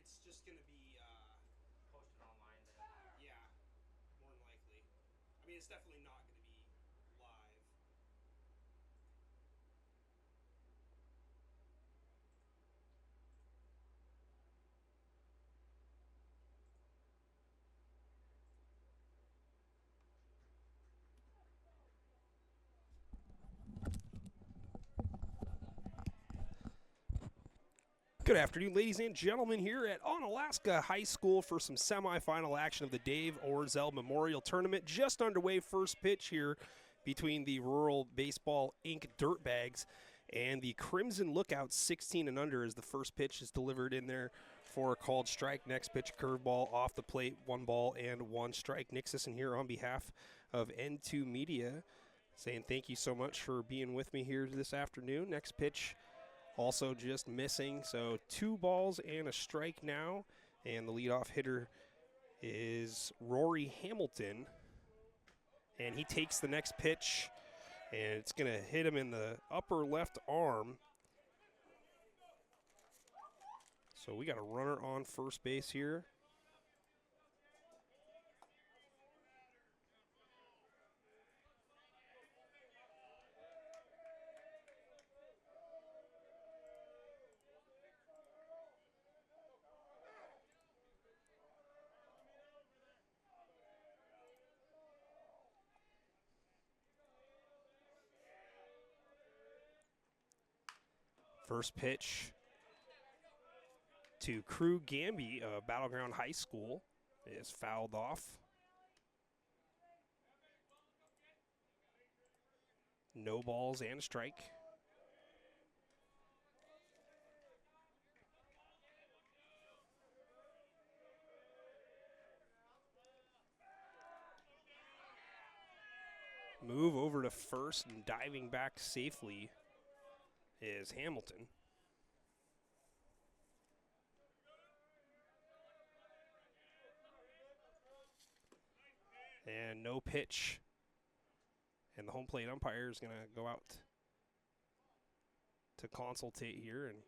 it's just going to be, Posted online then. yeah, more than likely. I mean, it's definitely not going to be live. Good afternoon, ladies and gentlemen, here at Onalaska High School for some semifinal action of the Dave Orzel Memorial Tournament. Just underway, first pitch here between the Rural Baseball Inc. Dirtbags and the Crimson Lookouts 16 and under as the first pitch is delivered in there for a called strike. Next pitch, curveball off the plate, 1 ball and 1 strike. Nick Sisson here on behalf of N2 Media saying thank you so much for being with me here this afternoon. Next pitch also just missing, so 2 balls and a strike now. And the leadoff hitter is Rory Hamilton. And he takes the next pitch, and it's going to hit him in the upper left arm. So we got a runner on first base here. First pitch to Crew Gamby of Battleground High School is fouled off. No balls and a strike. Move over to first and diving back safely is Hamilton. And no pitch. And the home plate umpire is going to go out to consultate here. And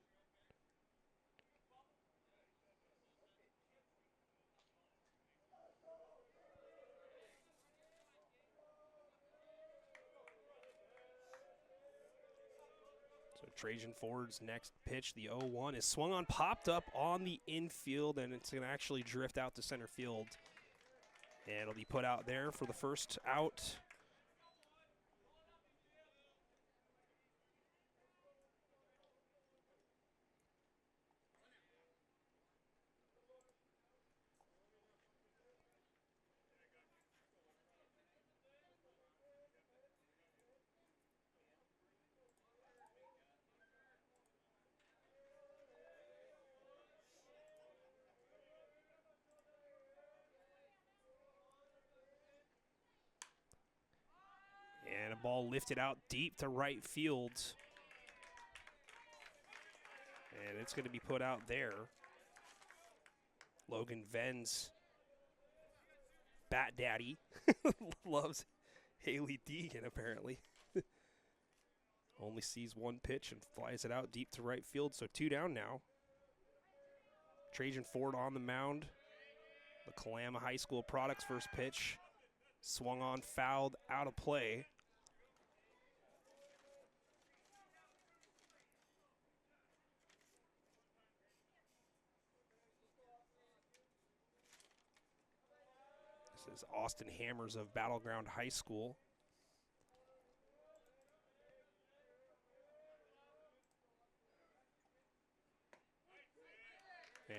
so Trajan Ford's next pitch, the 0-1, is swung on, popped up on the infield, and it's going to actually drift out to center field. And it'll be put out there for the first out. And a ball lifted out deep to right field. And it's going to be put out there. Logan Venn's bat daddy loves Haley Deegan, apparently. Only sees one pitch and flies it out deep to right field, so 2 down now. Trajan Ford on the mound. The Kalama High School Products first pitch. Swung on, fouled, out of play. This is Austin Hammers of Battleground High School.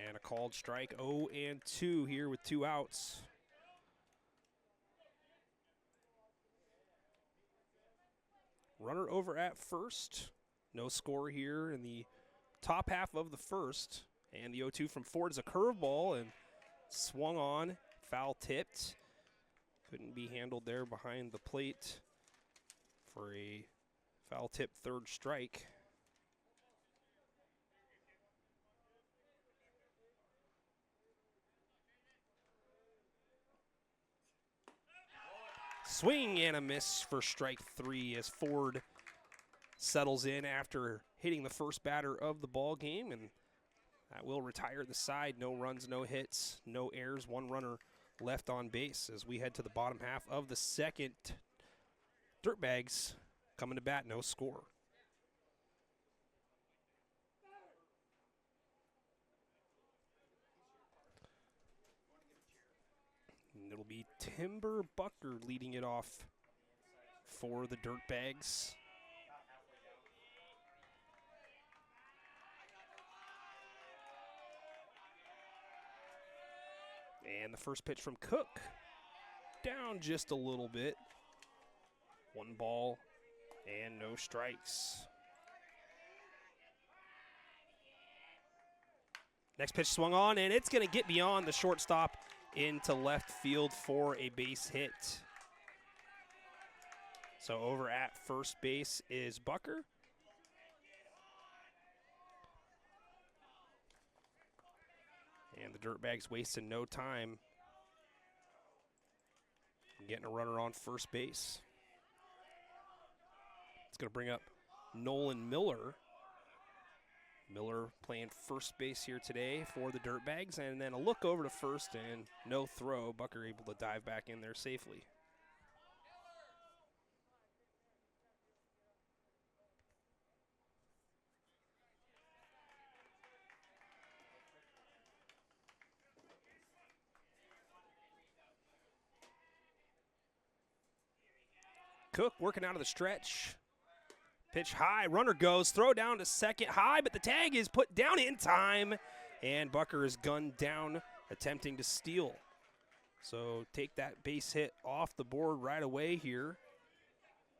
And a called strike, 0-2 here with 2 outs. Runner over at first. No score here in the top half of the first. And the 0-2 from Ford is a curveball and swung on, foul tipped. Couldn't be handled there behind the plate for a foul tip third strike. Swing and a miss for strike 3 as Ford settles in after hitting the first batter of the ball game, and That will retire the side. No runs, no hits, no errors. One runner left on base as we head to the bottom half of the second. Dirtbags coming to bat, no score. And it'll be Timber Bucker leading it off for the Dirtbags. And the first pitch from Cook, down just a little bit. 1 ball and no strikes. Next pitch swung on, and it's going to get beyond the shortstop into left field for a base hit. So over at first base is Bucker. And the Dirtbags wasting no time getting a runner on first base. It's going to bring up Nolan Miller. Miller playing first base here today for the Dirtbags, and then a look over to first and no throw. Bucker able to dive back in there safely. Cook working out of the stretch. Pitch high, runner goes, throw down to second, high, but the tag is put down in time, and Bucker is gunned down, attempting to steal. So take that base hit off the board right away here.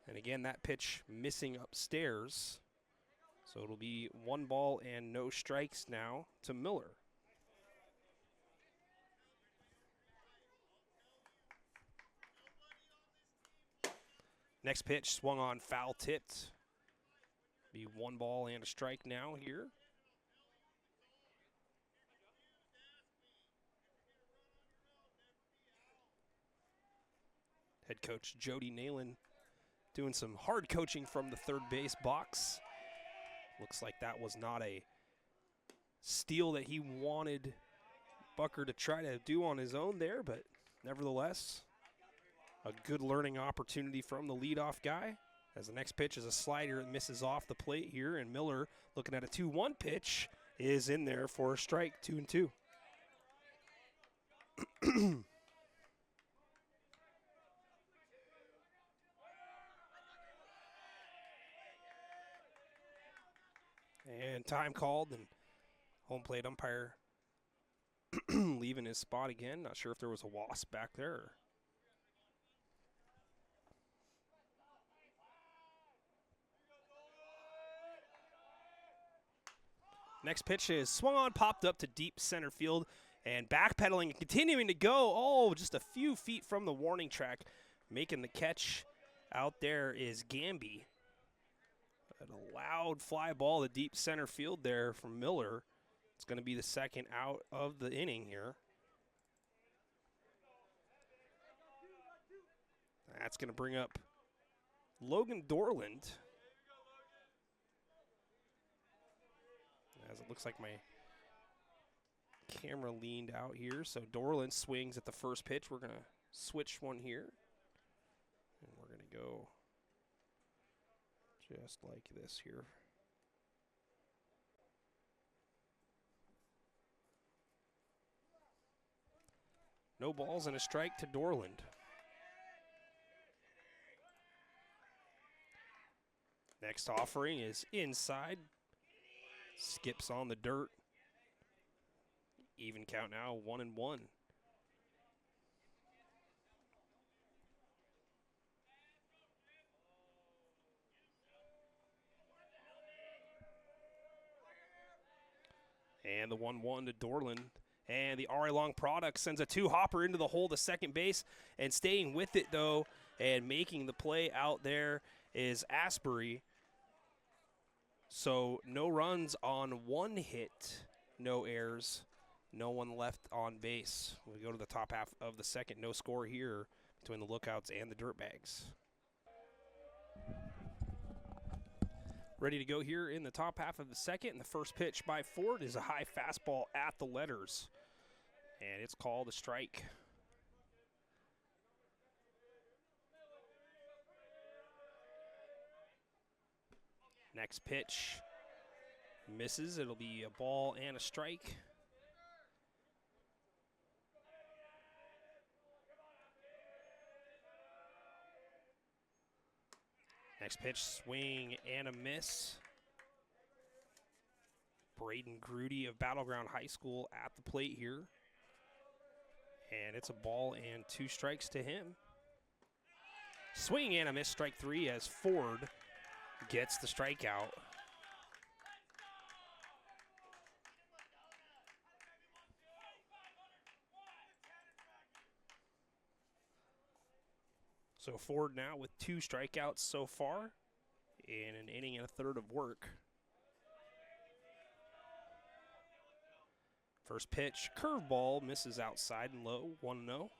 And again, that pitch missing upstairs. So it'll be 1 ball and no strikes now to Miller. Next pitch swung on, foul tipped. Be 1 ball and a strike now here. Head coach Jody Nalen doing some hard coaching from the third base box. Looks like that was not a steal that he wanted Bucker to try to do on his own there, but nevertheless, a good learning opportunity from the leadoff guy. As the next pitch is a slider that misses off the plate here, and Miller, looking at a 2-1 pitch, is in there for a strike, 2-2. And time called, and home plate umpire leaving his spot again. Not sure if there was a wasp back there. Next pitch is swung on, popped up to deep center field, and backpedaling and continuing to go. Oh, just a few feet from the warning track. Making the catch out there is Gamby. A loud fly ball to deep center field there from Miller. It's going to be the second out of the inning here. That's going to bring up Logan Dorland. As it looks like my camera leaned out here. So Dorland swings at the first pitch. We're going to switch one here. And we're going to go just like this here. No balls and a strike to Dorland. Next offering is inside. Skips on the dirt. Even count now, 1-1. And the 1-1 to Dorland. And the RBI Long product sends a 2-hopper into the hole to second base. And staying with it, though, and making the play out there is Asbury. So no runs on 1 hit, no errors, no one left on base. We go to the top half of the second. No score here between the Lookouts and the Dirtbags. Ready to go here in the top half of the second. And the first pitch by Ford is a high fastball at the letters. And it's called a strike. Next pitch misses. It'll be a ball and a strike. Next pitch, swing and a miss. Braden Grudy of Battleground High School at the plate here. And it's a ball and 2 strikes to him. Swing and a miss, strike 3 as Ford gets the strikeout. So Ford now with 2 strikeouts so far in an inning and a third of work. First pitch, curveball, misses outside and low, 1-0.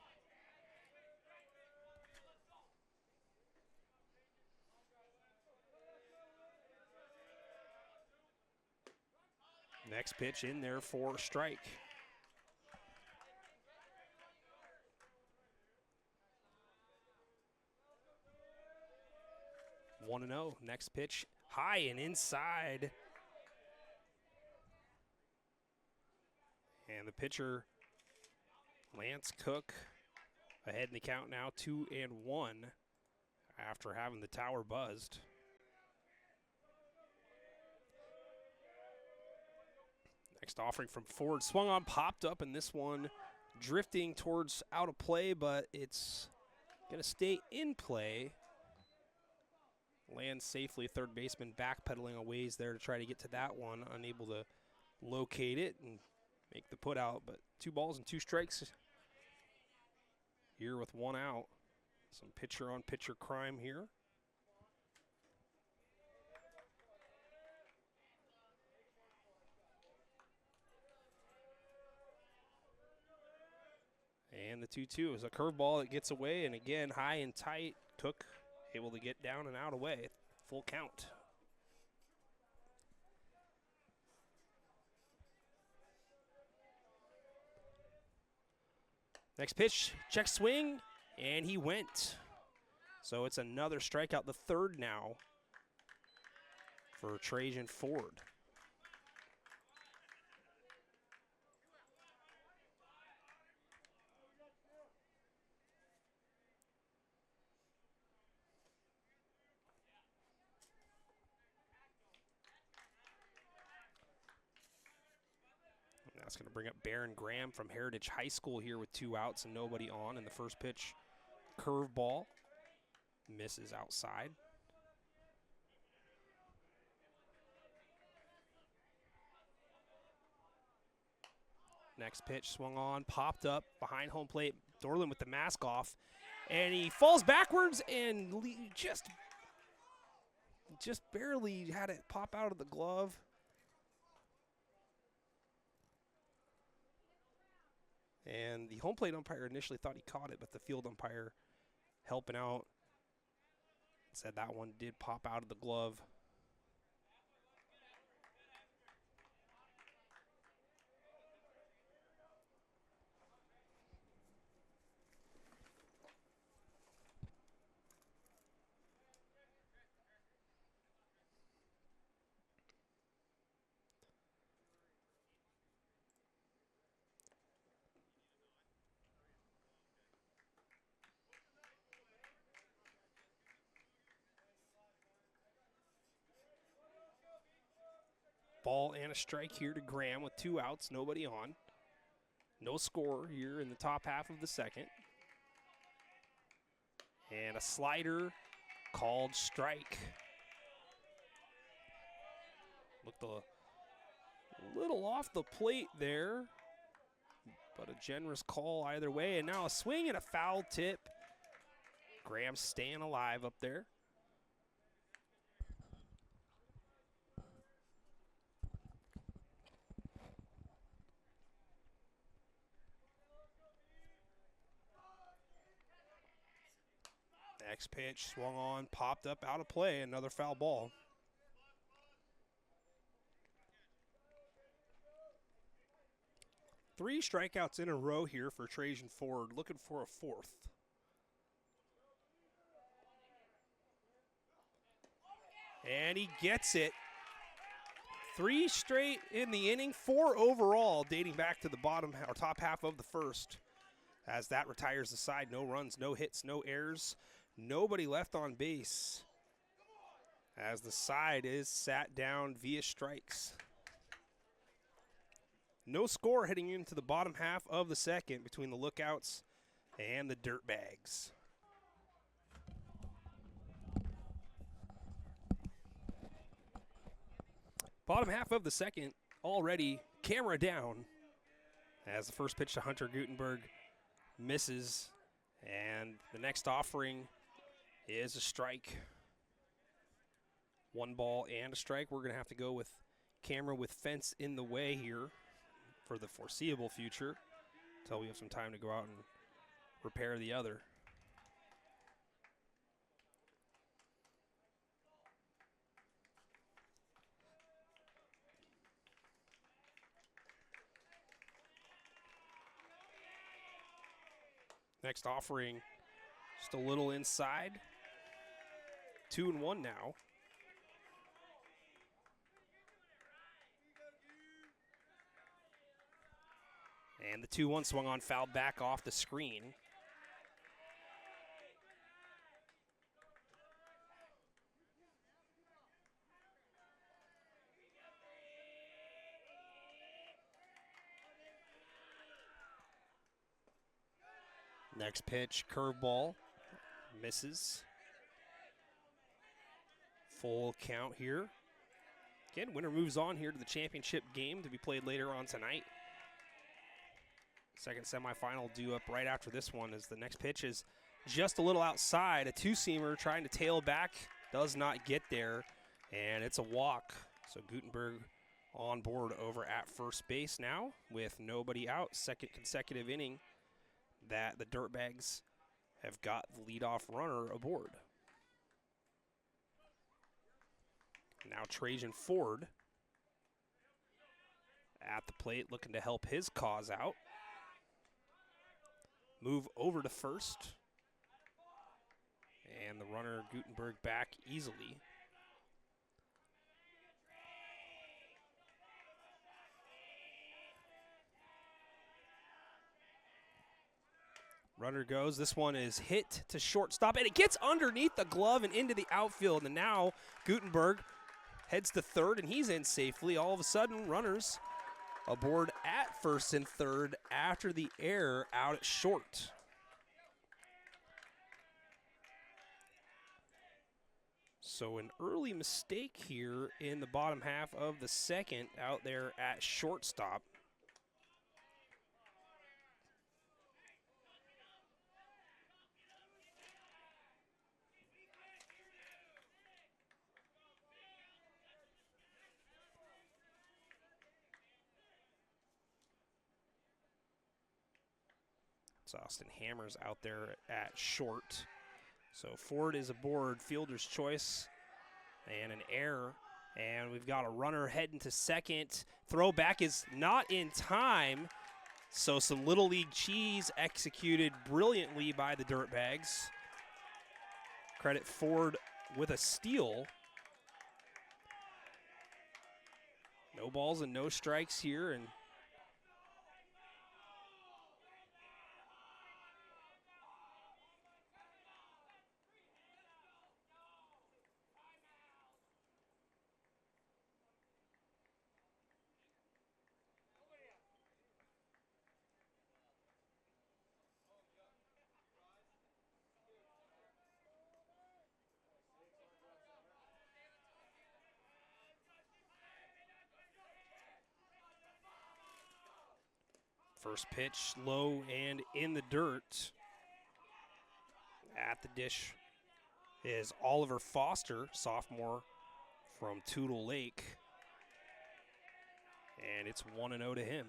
Next pitch in there for a strike. One and 0. Next pitch, high and inside. And the pitcher, Lance Cook, ahead in the count now, 2-1 after having the tower buzzed. Next offering from Ford, swung on, popped up, and this one drifting towards out of play, but it's going to stay in play. Lands safely, third baseman backpedaling a ways there to try to get to that one, unable to locate it and make the put out, but 2 balls and 2 strikes here with 1 out. Some pitcher on pitcher crime here. And the 2-2 is a curveball that gets away, and again, high and tight. Cook able to get down and out away. Full count. Next pitch, check swing, and he went. So it's another strikeout, the 3rd now for Trajan Ford. That's going to bring up Barron Graham from Heritage High School here with 2 outs and nobody on. And the first pitch, curveball, misses outside. Next pitch, swung on, popped up behind home plate. Dorland with the mask off, and he falls backwards and just barely had it pop out of the glove. And the home plate umpire initially thought he caught it, but the field umpire helping out said that one did pop out of the glove. Ball and a strike here to Graham with 2 outs, nobody on. No score here in the top half of the second. And a slider called strike. Looked a little off the plate there, but a generous call either way. And now a swing and a foul tip. Graham staying alive up there. Next pitch, swung on, popped up, out of play, another foul ball. 3 strikeouts in a row here for Trajan Ford, looking for a 4th. And he gets it. 3 straight in the inning, 4 overall, dating back to the bottom or top half of the first. As that retires the side, no runs, no hits, no errors, nobody left on base. As the side is sat down via strikes. No score heading into the bottom half of the second between the Lookouts and the Dirtbags. Bottom half of the second already camera down as the first pitch to Hunter Gutenberg misses, and the next offering is a strike. 1 ball and a strike. We're going to have to go with camera with fence in the way here for the foreseeable future until we have some time to go out and repair the other. Next offering, just a little inside. 2-1 now. And the 2-1 swung on, fouled back off the screen. Next pitch, curveball, misses. Full count here. Again, winner moves on here to the championship game to be played later on tonight. Second semifinal due up right after this one, as the next pitch is just a little outside. A 2-seamer trying to tail back, does not get there, and it's a walk. So Gutenberg on board over at first base now with nobody out. Second consecutive inning that the Dirtbags have got the leadoff runner aboard. Now Trajan Ford at the plate, looking to help his cause out. Move over to first. And the runner, Gutenberg, back easily. Runner goes. This one is hit to shortstop, and it gets underneath the glove and into the outfield. And now Gutenberg heads to third, and he's in safely. All of a sudden, runners aboard at first and third after the error out at short. So an early mistake here in the bottom half of the second out there at shortstop. Austin Hammers out there at short. So Ford is aboard, fielder's choice, and an error. And we've got a runner heading to second. Throwback is not in time. So some Little League cheese executed brilliantly by the Dirtbags. Credit Ford with a steal. No balls and no strikes here, and first pitch low and in the dirt. At the dish is Oliver Foster, sophomore from Tootle Lake. And it's 1-0 to him.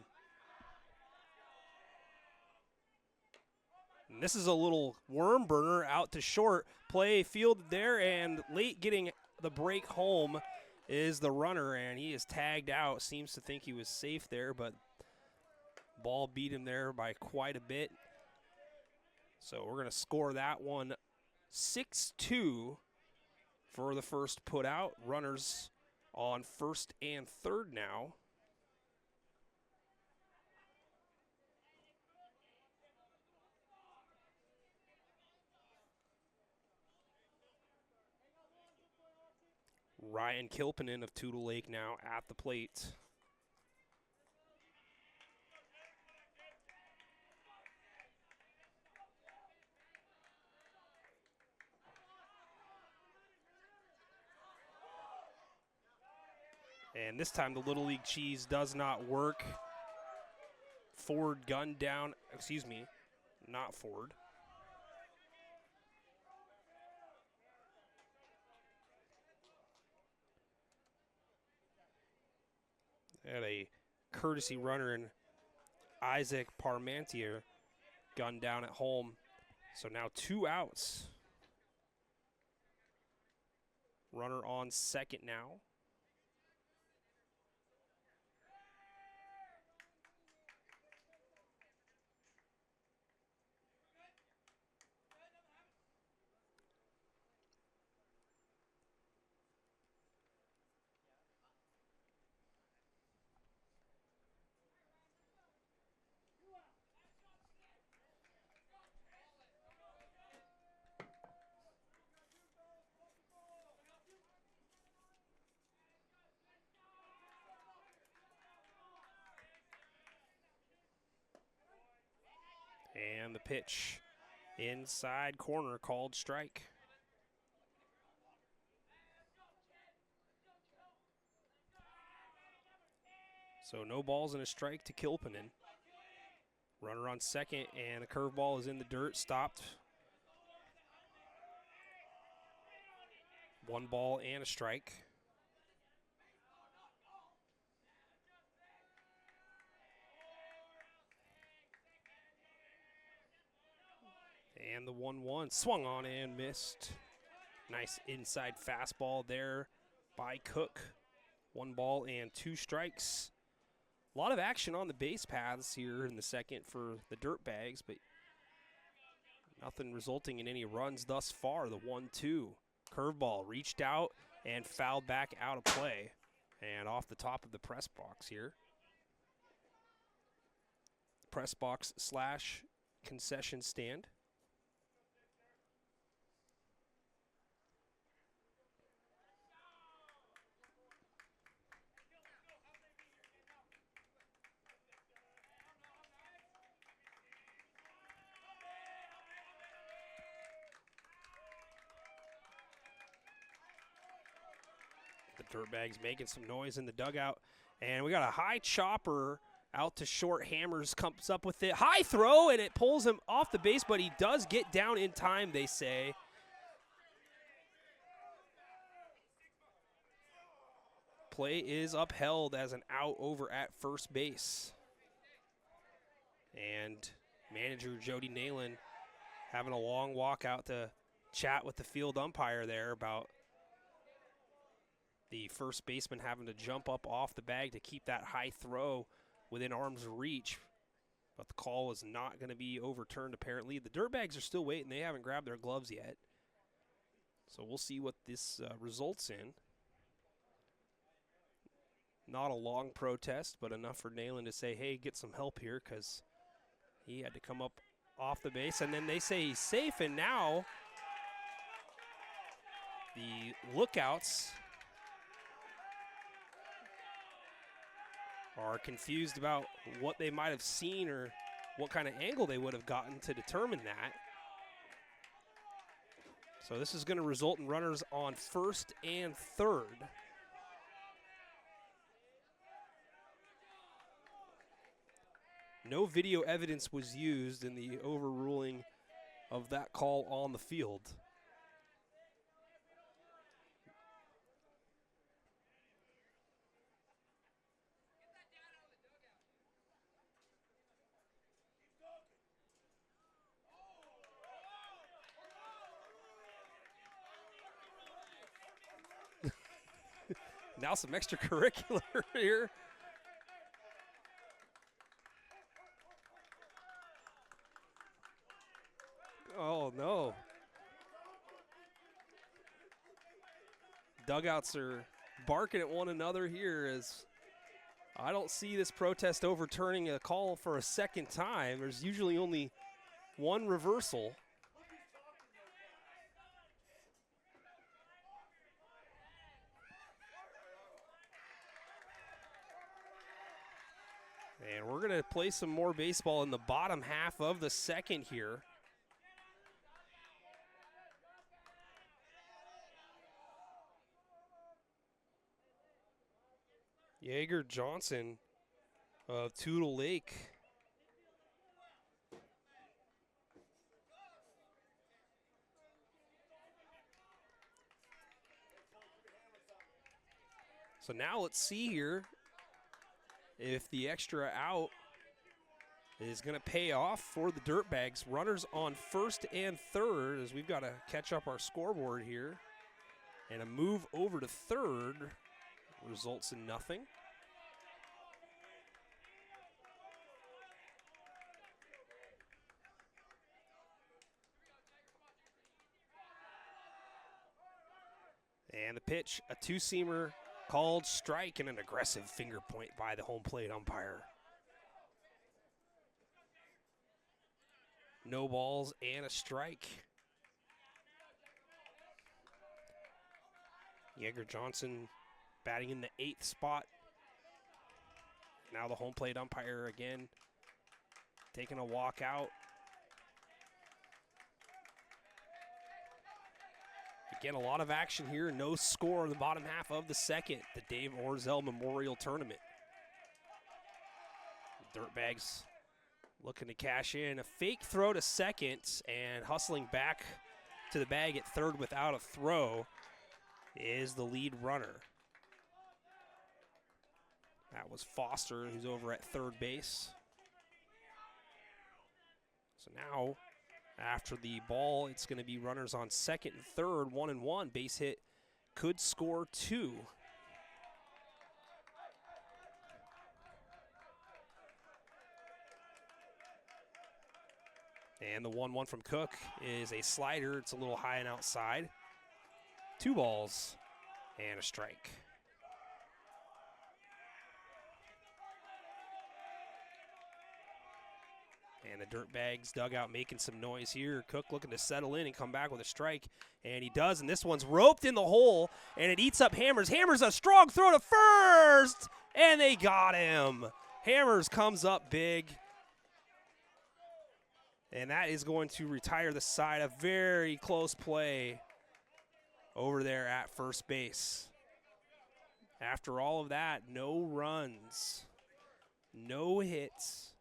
And this is a little worm burner out to short. Play fielded there, and late getting the break home is the runner, and he is tagged out. Seems to think he was safe there, but Ball beat him there by quite a bit. So we're going to score that one 6-2 for the first put out. Runners on first and third now. Ryan Kilpinen of Toutle Lake now at the plate. And this time the Little League cheese does not work. Ford gunned down, excuse me, not Ford. Had a courtesy runner in Isaac Parmentier gunned down at home. So now 2 outs. Runner on second now. And the pitch inside corner called strike. So no balls and a strike to Kilpinen. Runner on second, and a curveball is in the dirt, stopped. 1 ball and a strike. And the 1-1 swung on and missed. Nice inside fastball there by Cook. 1 ball and 2 strikes. A lot of action on the base paths here in the second for the Dirtbags, but nothing resulting in any runs thus far. The 1-2 curveball reached out and fouled back out of play and off the top of the press box here. Press box / concession stand. The Dirtbags making some noise in the dugout. And we got a high chopper out to short. Hammers comes up with it. High throw, and it pulls him off the base, but he does get down in time, they say. Play is upheld as an out over at first base. And manager Jody Nalen having a long walk out to chat with the field umpire there about the first baseman having to jump up off the bag to keep that high throw within arm's reach. But the call is not going to be overturned, apparently. The Dirtbags are still waiting. They haven't grabbed their gloves yet. So we'll see what this results in. Not a long protest, but enough for Nalen to say, hey, get some help here, because he had to come up off the base. And then they say he's safe, and now the lookouts are confused about what they might have seen or what kind of angle they would have gotten to determine that. So this is going to result in runners on first and third. No video evidence was used in the overruling of that call on the field. Now some extracurricular here. Oh, no. Dugouts are barking at one another here as I don't see this protest overturning a call for a second time. There's usually only one reversal. And we're going to play some more baseball in the bottom half of the second here. Yeager Johnson of Tootle Lake. So now let's see here if the extra out is going to pay off for the Dirtbags. Runners on first and third as we've got to catch up our scoreboard here. And a move over to third results in nothing. And the pitch, a two-seamer called strike and an aggressive finger point by the home plate umpire. No balls and a strike. Yeager Johnson batting in the 8th spot. Now the home plate umpire again taking a walk out. Again, a lot of action here. No score in the bottom half of the second. The Dave Orzel Memorial Tournament. Dirtbags looking to cash in. A fake throw to second and hustling back to the bag at third without a throw is the lead runner. That was Foster, who's over at third base. So now, after the ball, it's going to be runners on second and third, 1-1. Base hit could score 2. And the 1-1 from Cook is a slider. It's a little high and outside. 2 balls and a strike. And the Dirtbags dugout making some noise here. Cook looking to settle in and come back with a strike. And he does, and this one's roped in the hole, and it eats up Hammers. Hammers a strong throw to first, and they got him. Hammers comes up big. And that is going to retire the side. A very close play over there at first base. After all of that, no runs, no hits,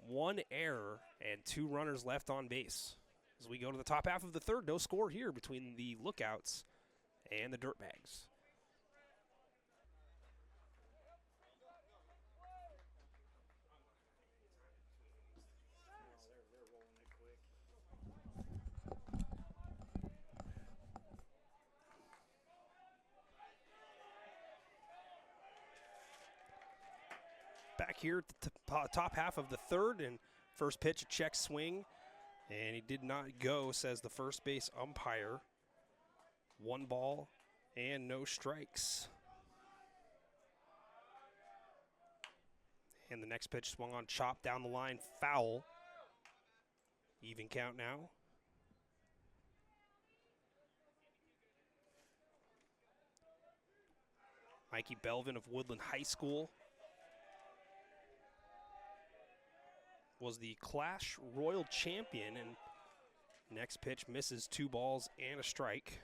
1 error, and 2 runners left on base. As we go to the top half of the third, no score here between the Lookouts and the Dirtbags. Back here at the top half of the third, and first pitch, a check swing, and he did not go, says the first base umpire. 1 ball and no strikes. And the next pitch swung on, chop down the line, foul. Even count now. Mikey Belvin of Woodland High School was the Clash Royal champion, and next pitch misses, 2 balls and a strike.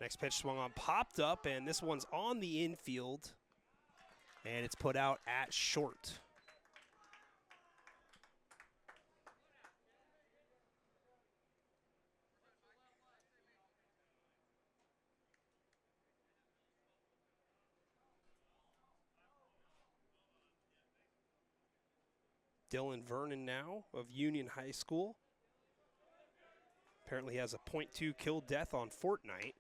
Next pitch swung on, popped up, and this one's on the infield, and it's put out at short. Dylan Vernon now of Union High School. Apparently has a .2 kill death on Fortnite,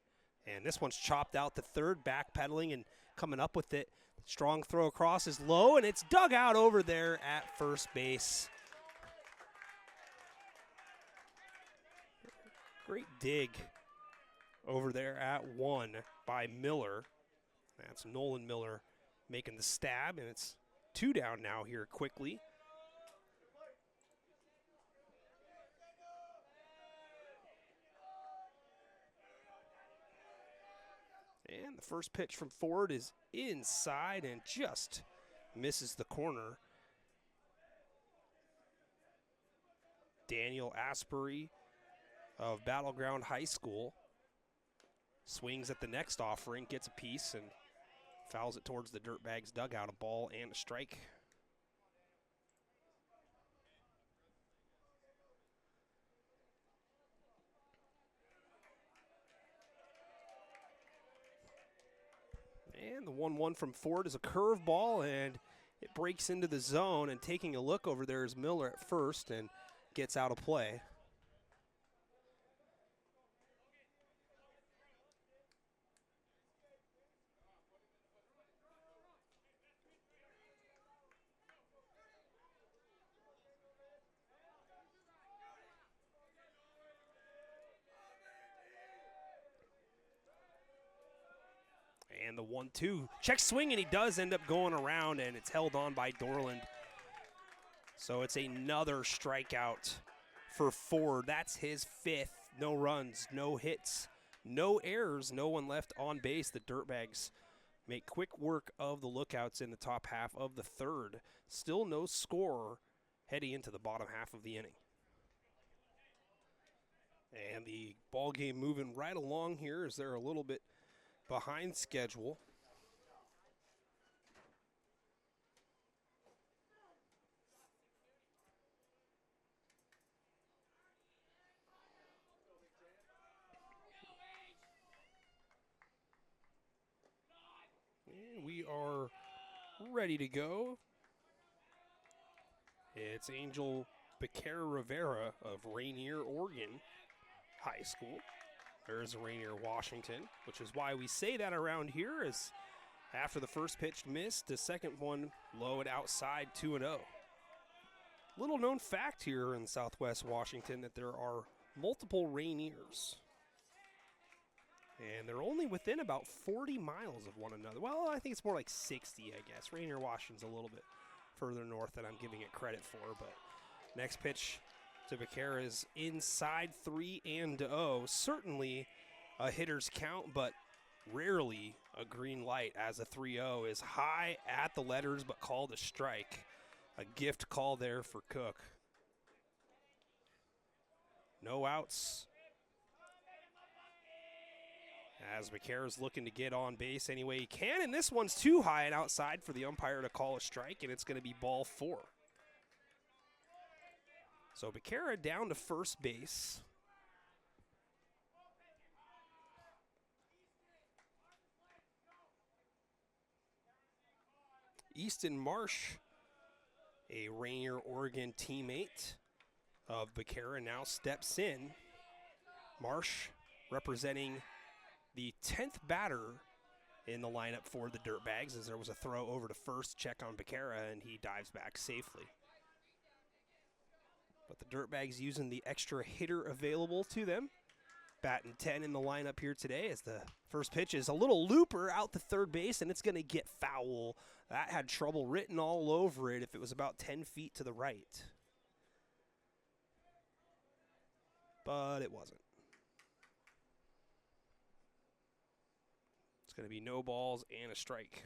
And this one's chopped out to third, backpedaling and coming up with it. Strong throw across is low, and it's dug out over there at first base. Great dig over there at one by Miller. That's Nolan Miller making the stab, and it's 2 down now here quickly. And the first pitch from Ford is inside and just misses the corner. Daniel Asbury of Battleground High School swings at the next offering, gets a piece, and fouls it towards the Dirtbags dugout, a ball and a strike. And the 1-1 from Ford is a curveball, and it breaks into the zone, and taking a look over there is Miller at first and gets out of play. And the 1-2, check swing, and he does end up going around, and it's held on by Dorland. So it's another strikeout for Ford. That's his 5th. No runs, no hits, no errors, no one left on base. The Dirtbags make quick work of the lookouts in the top half of the 3rd. Still no score heading into the bottom half of the inning. And the ball game moving right along here as they're a little bit behind schedule. And we are ready to go. It's Angel Becerra Rivera of Rainier, Oregon High School. There's Rainier, Washington, which is why we say that around here, is after the first pitch missed, the second one low and outside, 2-0. Little known fact here in Southwest Washington that there are multiple Rainiers. And they're only within about 40 miles of one another. Well, I think it's more like 60, I guess. Rainier, Washington's a little bit further north than I'm giving it credit for, but next pitch to Becerra is inside, 3-0. Certainly a hitter's count, but rarely a green light, as a 3-0 is high at the letters but called a strike. A gift call there for Cook. No outs, as Becerra's looking to get on base any way he can, and this one's too high and outside for the umpire to call a strike, and it's going to be ball 4. So Becerra down to first base. Easton Marsh, a Rainier, Oregon teammate of Becerra, now steps in. Marsh representing the 10th batter in the lineup for the Dirtbags, as there was a throw over to first, check on Becerra, and he dives back safely. But the Dirtbags using the extra hitter available to them. Batting 10 in the lineup here today, as the first pitch is a little looper out to third base, and it's going to get foul. That had trouble written all over it if it was about 10 feet to the right. But it wasn't. It's going to be no balls and a strike.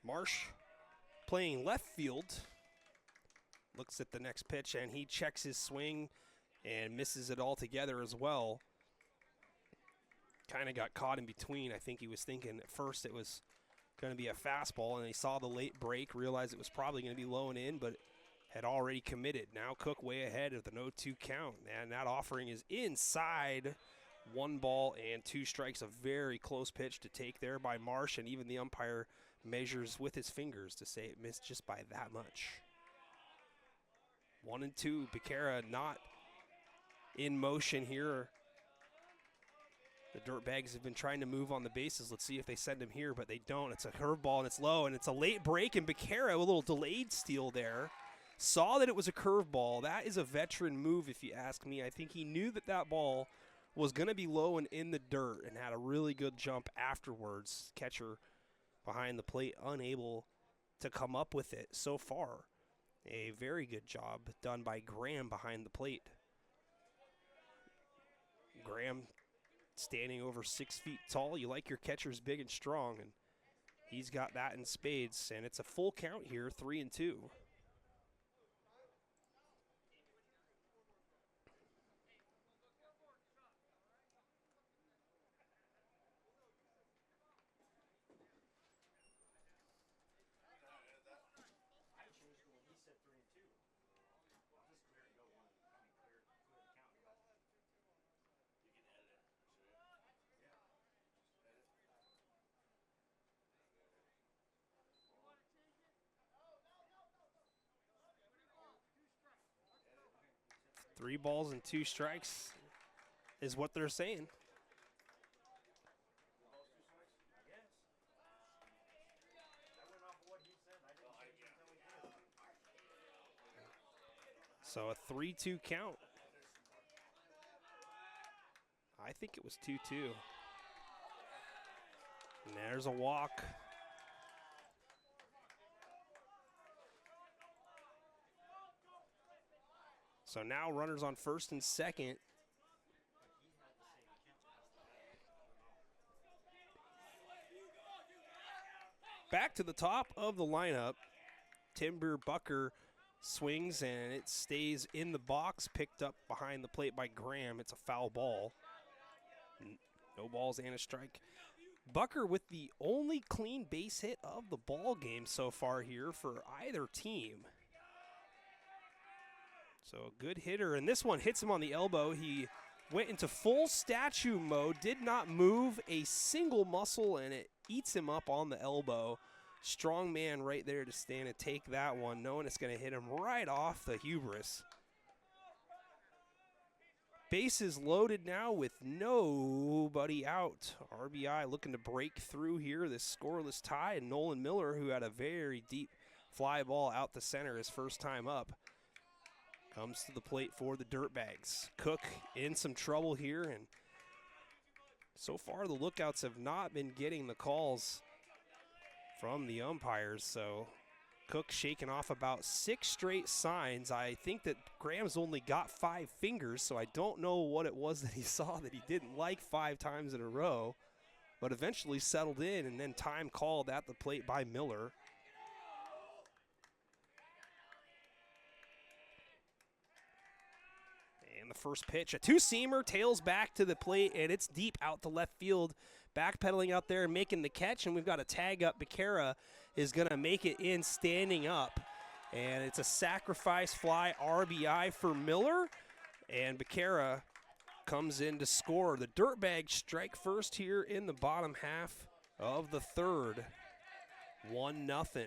Marsh playing left field. Looks at the next pitch, and he checks his swing and misses it altogether as well. Kind of got caught in between. I think he was thinking at first it was going to be a fastball, and he saw the late break, realized it was probably going to be low and in, but had already committed. Now Cook way ahead of the 0-2 count, and that offering is inside. 1 ball and 2 strikes. A very close pitch to take there by Marsh, and even the umpire measures with his fingers to say it missed just by that much. 1-2, Becerra not in motion here. The Dirtbags have been trying to move on the bases. Let's see if they send him here, but they don't. It's a curveball and it's low, and it's a late break, and Becerra, a little delayed steal there. Saw that it was a curveball. That is a veteran move, if you ask me. I think he knew that that ball was going to be low and in the dirt and had a really good jump afterwards. Catcher behind the plate unable to come up with it so far. A very good job done by Graham behind the plate. Graham standing over 6 feet tall. You like your catchers big and strong, and he's got that in spades, and it's a full count here, 3-2. Three balls and 2 strikes is what they're saying. So a 3-2 count. I think it was 2-2. And there's a walk. So now runners on first and second. Back to the top of the lineup. Timber Bucker swings and it stays in the box, picked up behind the plate by Graham. It's a foul ball. No balls and a strike. Bucker with the only clean base hit of the ball game so far here for either team. So a good hitter, and this one hits him on the elbow. He went into full statue mode, did not move a single muscle, and it eats him up on the elbow. Strong man right there to stand and take that one, knowing it's going to hit him right off the hubris. Bases loaded now with nobody out. RBI looking to break through here, this scoreless tie, and Nolan Miller, who had a very deep fly ball out the center his first time up, comes to the plate for the Dirtbags. Cook in some trouble here, and so far the lookouts have not been getting the calls from the umpires, so Cook shaking off about 6 straight signs. I think that Graham's only got 5 fingers, so I don't know what it was that he saw that he didn't like 5 times in a row, but eventually settled in, and then time called at the plate by Miller. And the first pitch, a 2-seamer, tails back to the plate, and it's deep out to left field. Backpedaling out there and making the catch, and we've got a tag up. Becerra is going to make it in standing up. And it's a sacrifice fly RBI for Miller, and Becerra comes in to score. The Dirtbags strike first here in the bottom half of the third. 1-0.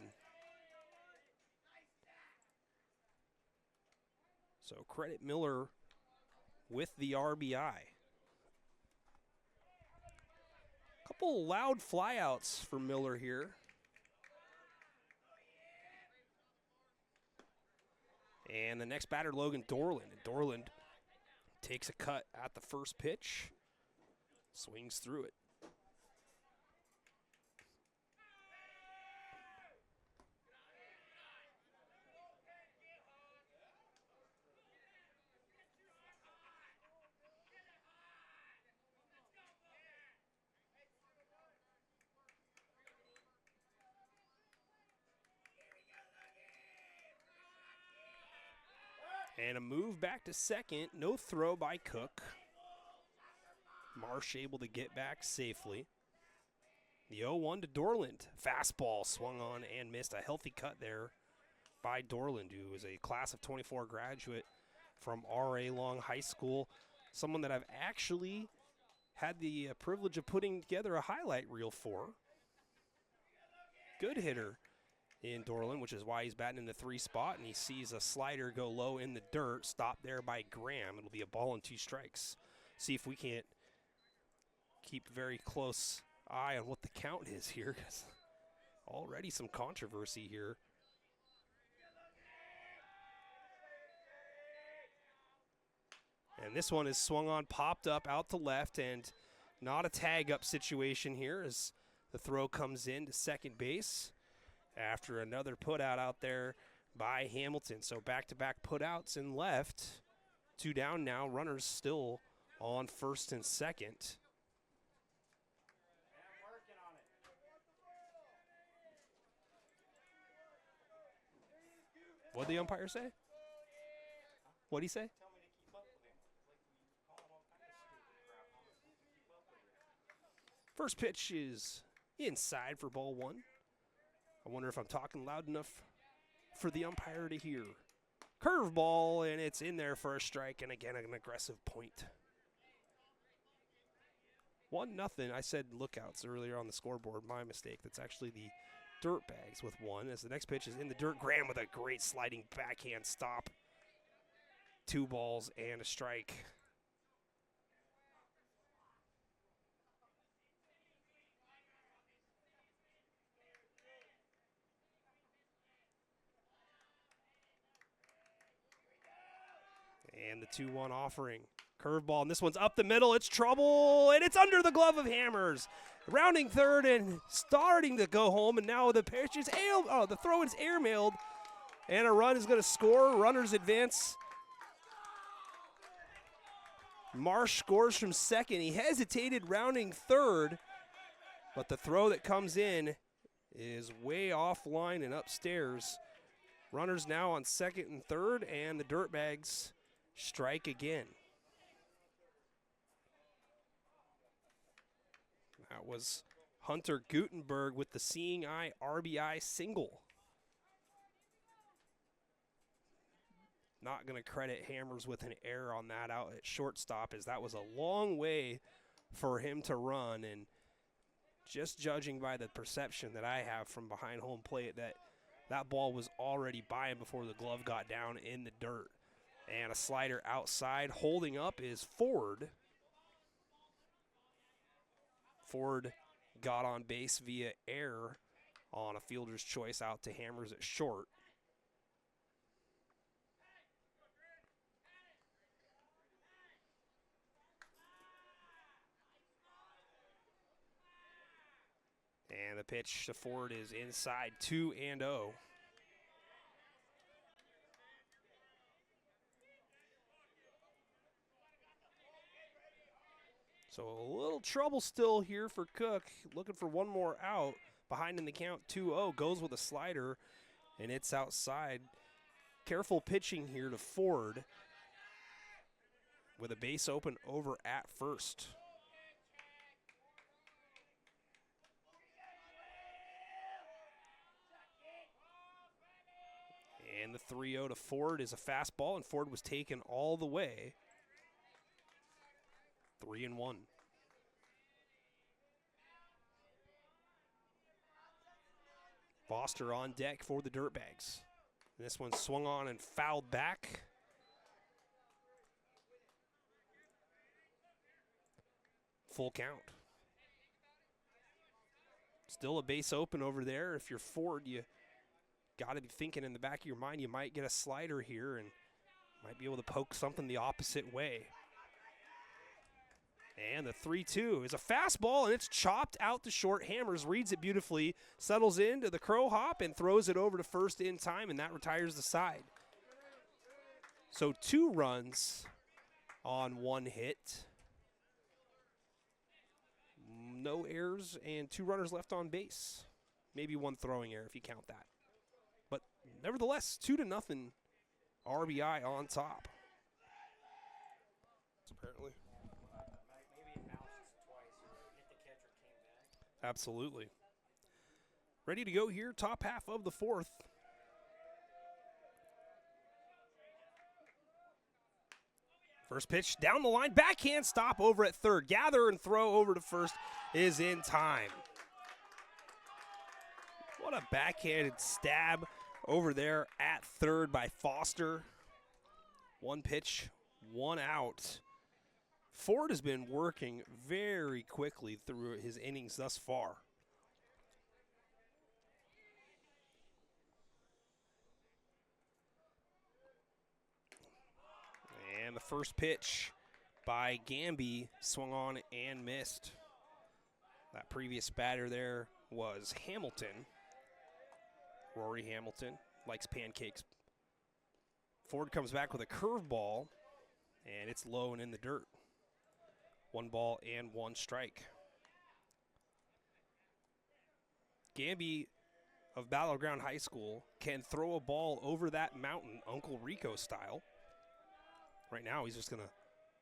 So credit Miller with the RBI. Couple loud flyouts for Miller here. And the next batter, Logan Dorland. And Dorland takes a cut at the first pitch, swings through it. And a move back to second. No throw by Cook. Marsh able to get back safely. The 0-1 to Dorland. Fastball swung on and missed. A healthy cut there by Dorland, who is a class of 24 graduate from R.A. Long High School. Someone that I've actually had the privilege of putting together a highlight reel for. good hitter in Dorland, which is why he's batting in the 3 spot, and he sees a slider go low in the dirt, stopped there by Graham. It'll be a ball and 2 strikes. See if we can't keep very close eye on what the count is here, because already some controversy here. And this one is swung on, popped up out to left, and not a tag-up situation here as the throw comes in to second base after another put-out out there by Hamilton. So back-to-back put-outs in left. 2 down now, runners still on first and second. What'd the umpire say? What'd he say? First pitch is inside for ball 1. I wonder if I'm talking loud enough for the umpire to hear. Curveball, and it's in there for a strike, and again, an aggressive point. 1-0. I said lookouts earlier on the scoreboard. My mistake. That's actually the Dirtbags with 1. As the next pitch is in the dirt. Graham with a great sliding backhand stop. 2 balls and a strike. And the 2-1 offering. Curveball, and this one's up the middle. It's trouble, and it's under the glove of Hammers. Rounding third and starting to go home, and now the pitch is the throw is airmailed, and a run is going to score. Runners advance. Marsh scores from second. He hesitated rounding third, but the throw that comes in is way offline and upstairs. Runners now on second and third, and the Dirtbags strike again. That was Hunter Gutenberg with the seeing eye RBI single. Not going to credit Hammers with an error on that out at shortstop, as that was a long way for him to run, and just judging by the perception that I have from behind home plate, that ball was already by him before the glove got down in the dirt. And a slider outside. Holding up is Ford. Ford got on base via error on a fielder's choice out to Hammers at short. And the pitch to Ford is inside, 2-0. So a little trouble still here for Cook. Looking for one more out. Behind in the count, 2-0. Goes with a slider, and it's outside. Careful pitching here to Ford with a base open over at first. And the 3-0 to Ford is a fastball, and Ford was taken all the way. 3-1. Foster on deck for the Dirtbags. This one swung on and fouled back. Full count. Still a base open over there. If you're Ford, you got to be thinking in the back of your mind you might get a slider here and might be able to poke something the opposite way. And the 3-2 is a fastball, and it's chopped out to short. Hammers reads it beautifully, settles into the crow hop, and throws it over to first in time, and that retires the side. So 2 runs on 1 hit. No errors and 2 runners left on base. Maybe 1 throwing error if you count that. But nevertheless, 2-0 RBI on top. Apparently. Absolutely. Ready to go here, top half of the 4th. First pitch down the line, backhand stop over at third. Gather and throw over to first is in time. What a backhanded stab over there at third by Foster. One pitch, one out. Ford has been working very quickly through his innings thus far. And the first pitch by Gamby swung on and missed. That previous batter there was Hamilton. Rory Hamilton likes pancakes. Ford comes back with a curveball, and it's low and in the dirt. 1 ball and 1 strike. Gamby of Battleground High School can throw a ball over that mountain, Uncle Rico style. Right now, he's just going to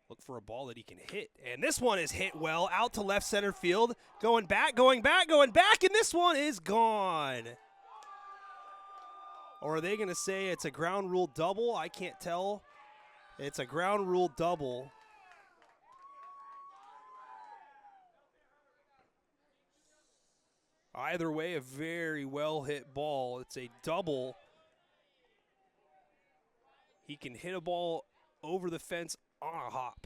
look for a ball that he can hit. And this one is hit well out to left center field. Going back, going back, going back, and this one is gone. Or are they going to say it's a ground rule double? I can't tell. It's a ground rule double. Either way, a very well hit ball. It's a double. He can hit a ball over the fence on a hop.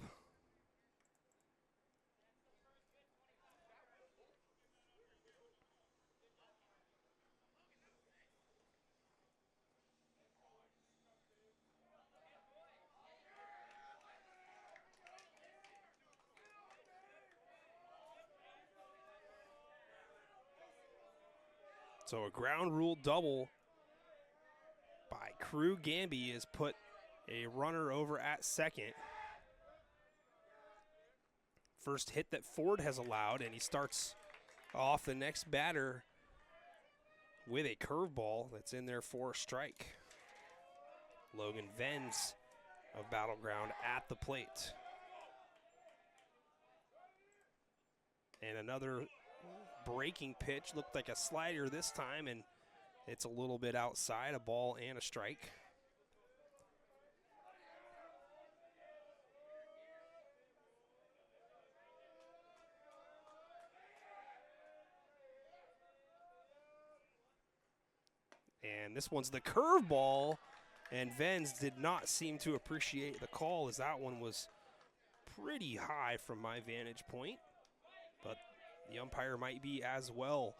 So a ground rule double by Crew Gamby has put a runner over at second. First hit that Ford has allowed, and he starts off the next batter with a curveball that's in there for a strike. Logan Venz of Battleground at the plate. And another breaking pitch, looked like a slider this time, and it's a little bit outside, a ball and a strike. And this one's the curveball, and Venz did not seem to appreciate the call, as that one was pretty high from my vantage point. But the umpire might be as well.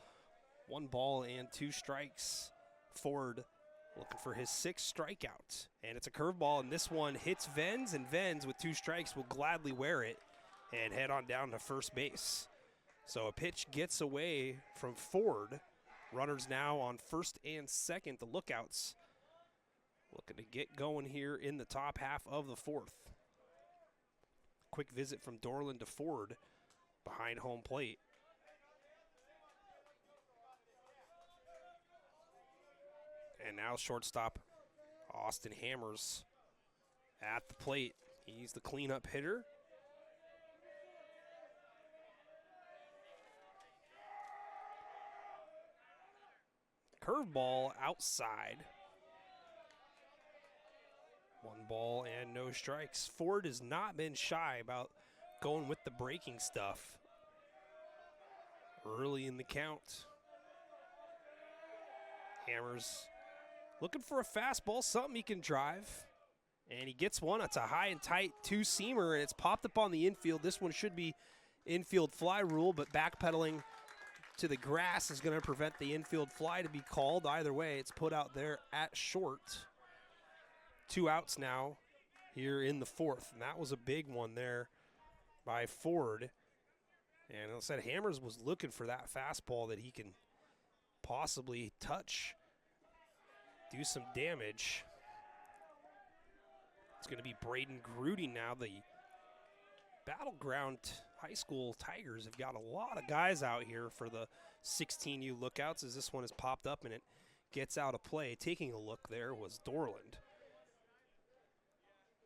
1 ball and 2 strikes. Ford looking for his 6th strikeout. And it's a curveball, and this one hits Venz, and Venz with 2 strikes will gladly wear it and head on down to first base. So a pitch gets away from Ford. Runners now on first and second, the Lookouts looking to get going here in the top half of the 4th. Quick visit from Dorland to Ford behind home plate. And now shortstop Austin Hammers at the plate. He's the cleanup hitter. Curveball outside. 1 ball and no strikes. Ford has not been shy about going with the breaking stuff early in the count. Hammers looking for a fastball, something he can drive. And he gets one. It's a high and tight 2-seamer, and it's popped up on the infield. This one should be infield fly rule, but backpedaling to the grass is going to prevent the infield fly to be called. Either way, it's put out there at short. 2 outs now here in the 4th, and that was a big one there by Ford. And as I said, Hammers was looking for that fastball that he can possibly touch, do some damage. It's going to be Braden Grudy now. The Battleground High School Tigers have got a lot of guys out here for the 16U Lookouts, as this one has popped up and it gets out of play. Taking a look there was Dorland.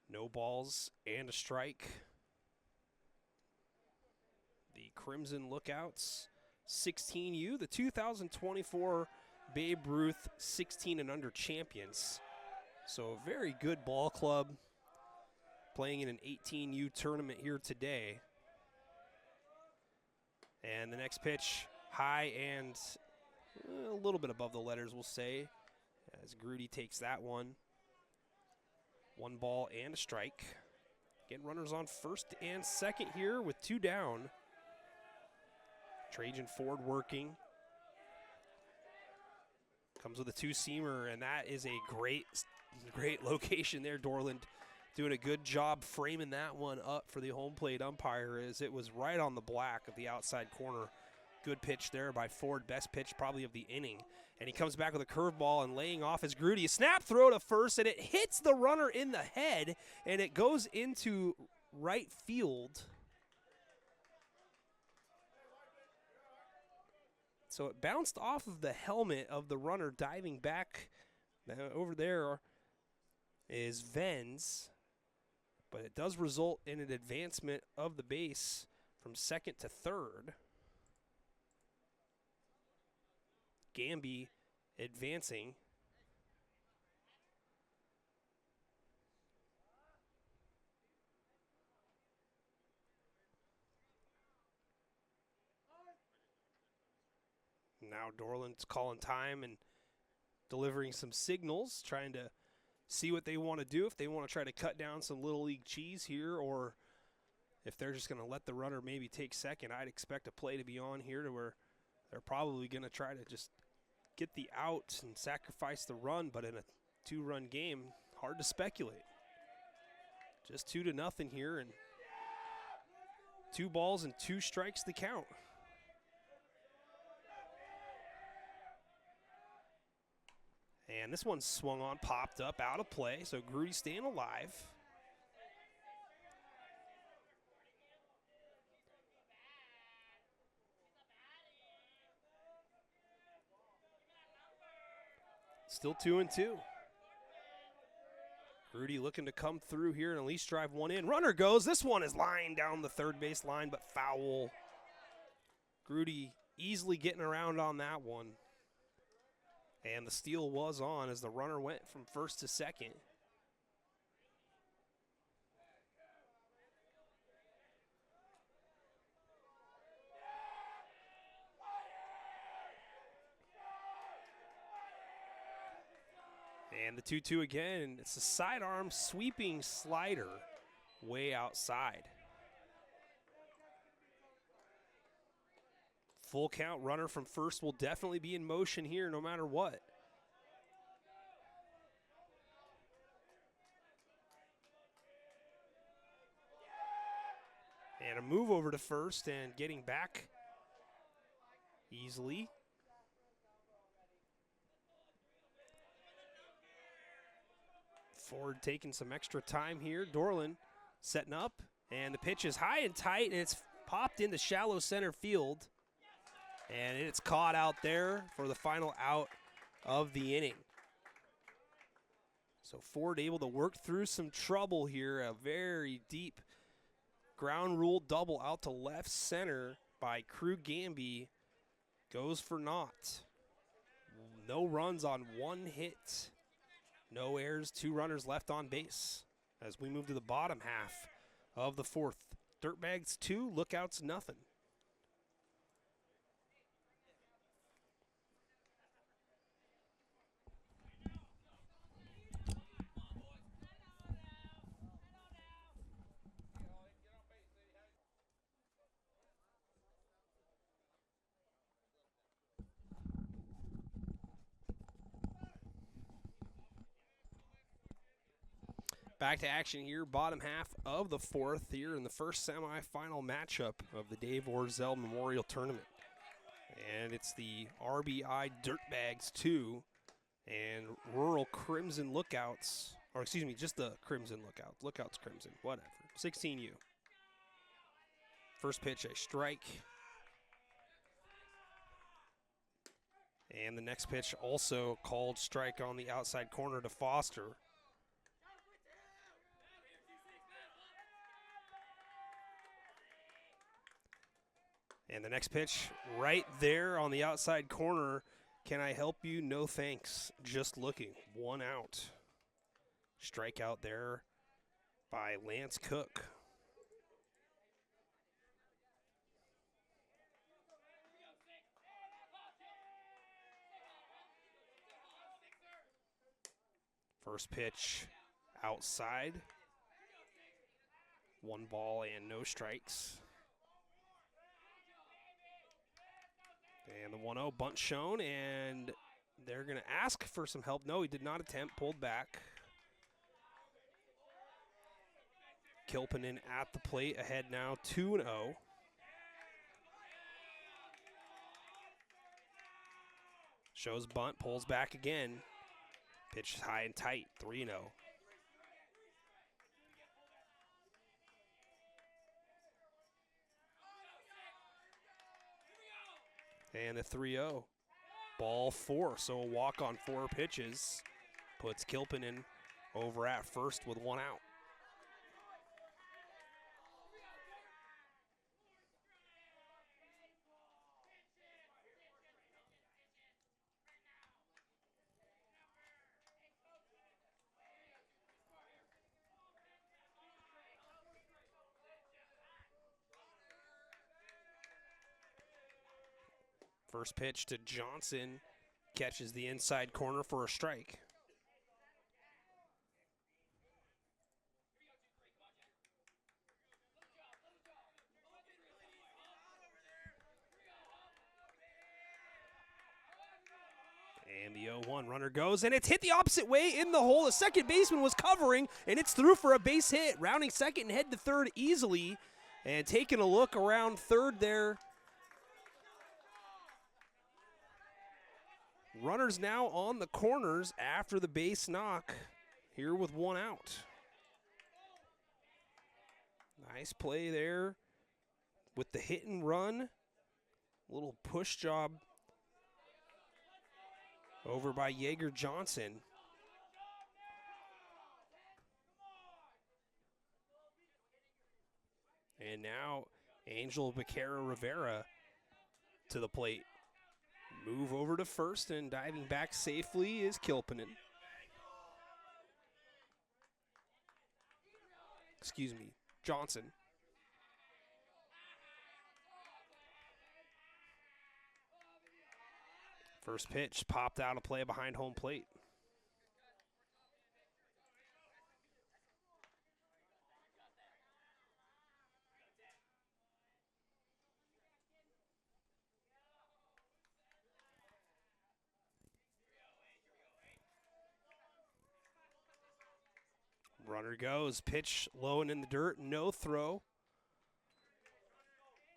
No balls and a strike. The Crimson Lookouts 16U, the 2024 Babe Ruth 16 and under champions. So a very good ball club playing in an 18U tournament here today. And the next pitch, high and A little bit above the letters, we'll say, as Grudy takes that one. 1 ball and a strike. Getting runners on first and second here with 2 down. Trajan Ford working. Comes with a 2-seamer, and that is a great location there. Dorland doing a good job framing that one up for the home plate umpire, as it was right on the black of the outside corner. Good pitch there by Ford, best pitch probably of the inning. And he comes back with a curveball and laying off his Grudy. A snap throw to first, and it hits the runner in the head, and it goes into right field. So it bounced off of the helmet of the runner diving back. Now over there is Venz, but it does result in an advancement of the base from second to third. Gamby advancing. Now Dorland's calling time and delivering some signals, trying to see what they want to do, if they want to try to cut down some Little League cheese here, or if they're just going to let the runner maybe take second. I'd expect a play to be on here to where they're probably going to try to just get the out and sacrifice the run, but in a 2-run game, hard to speculate. Just 2-0 here, and 2 balls and 2 strikes to count. And this one swung on, popped up, out of play, so Grudy staying alive. Still 2-2. Grudy looking to come through here and at least drive one in. Runner goes. This one is lined down the third base line, but foul. Grudy easily getting around on that one. And the steal was on as the runner went from first to second. And the 2-2 again. It's a sidearm sweeping slider way outside. Full count, runner from first will definitely be in motion here no matter what. And a move over to first and getting back easily. Ford taking some extra time here. Dorland setting up, and the pitch is high and tight, and it's popped into shallow center field. And it's caught out there for the final out of the inning. So Ford able to work through some trouble here. A very deep ground rule double out to left center by Crew Gamby. Goes for naught. No runs on 1 hit. No errors, 2 runners left on base as we move to the bottom half of the 4th. Dirtbags 2, Lookouts nothing. Back to action here, bottom half of the 4th here in the first semifinal matchup of the Dave Orzel Memorial Tournament. And it's the RBI Dirtbags 2 and Rural Crimson Lookouts, or excuse me, just the Crimson Lookouts. Lookouts Crimson, whatever. 16U. First pitch, a strike. And the next pitch also called strike on the outside corner to Foster. And the next pitch right there on the outside corner. Can I help you? No thanks. Just looking. 1 out. Strikeout there by Lance Cook. First pitch outside. 1 ball and no strikes. And the 1-0 bunt shown, and they're going to ask for some help. No, he did not attempt, pulled back. Kilpenin at the plate, ahead now 2-0. Shows bunt, pulls back again. Pitch high and tight, 3-0. And the 3-0. Ball 4, so a walk on 4 pitches. Puts Kilpenin over at first with 1 out. First pitch to Johnson, catches the inside corner for a strike. And the 0-1 runner goes, and it's hit the opposite way in the hole. The second baseman was covering, and it's through for a base hit. Rounding second and head to third easily, and taking a look around third there. Runners now on the corners after the base knock, here with 1 out. Nice play there with the hit and run. Little push job over by Yeager Johnson. And now Angel Becerra Rivera to the plate. Move over to first, and diving back safely is Kilpenin. Excuse me, Johnson. First pitch popped out of play behind home plate. Runner goes, pitch low and in the dirt, no throw.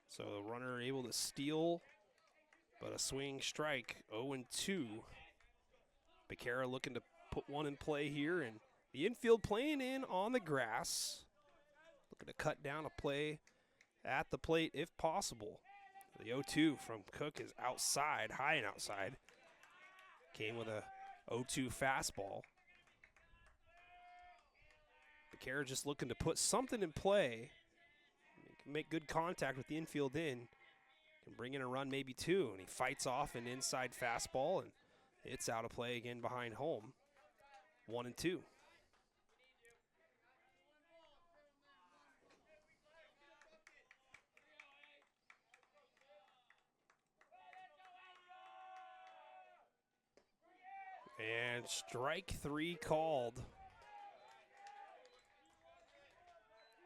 So the runner able to steal, but a swing strike, 0-2. Becerra looking to put one in play here, and the infield playing in on the grass. Looking to cut down a play at the plate if possible. The 0-2 from Cook is outside, high and outside. Came with a 0-2 fastball. Becerra just looking to put something in play. Make good contact with the infield in. Can bring in a run, maybe 2, and he fights off an inside fastball, and it's out of play again behind home. 1-2. And strike 3 called.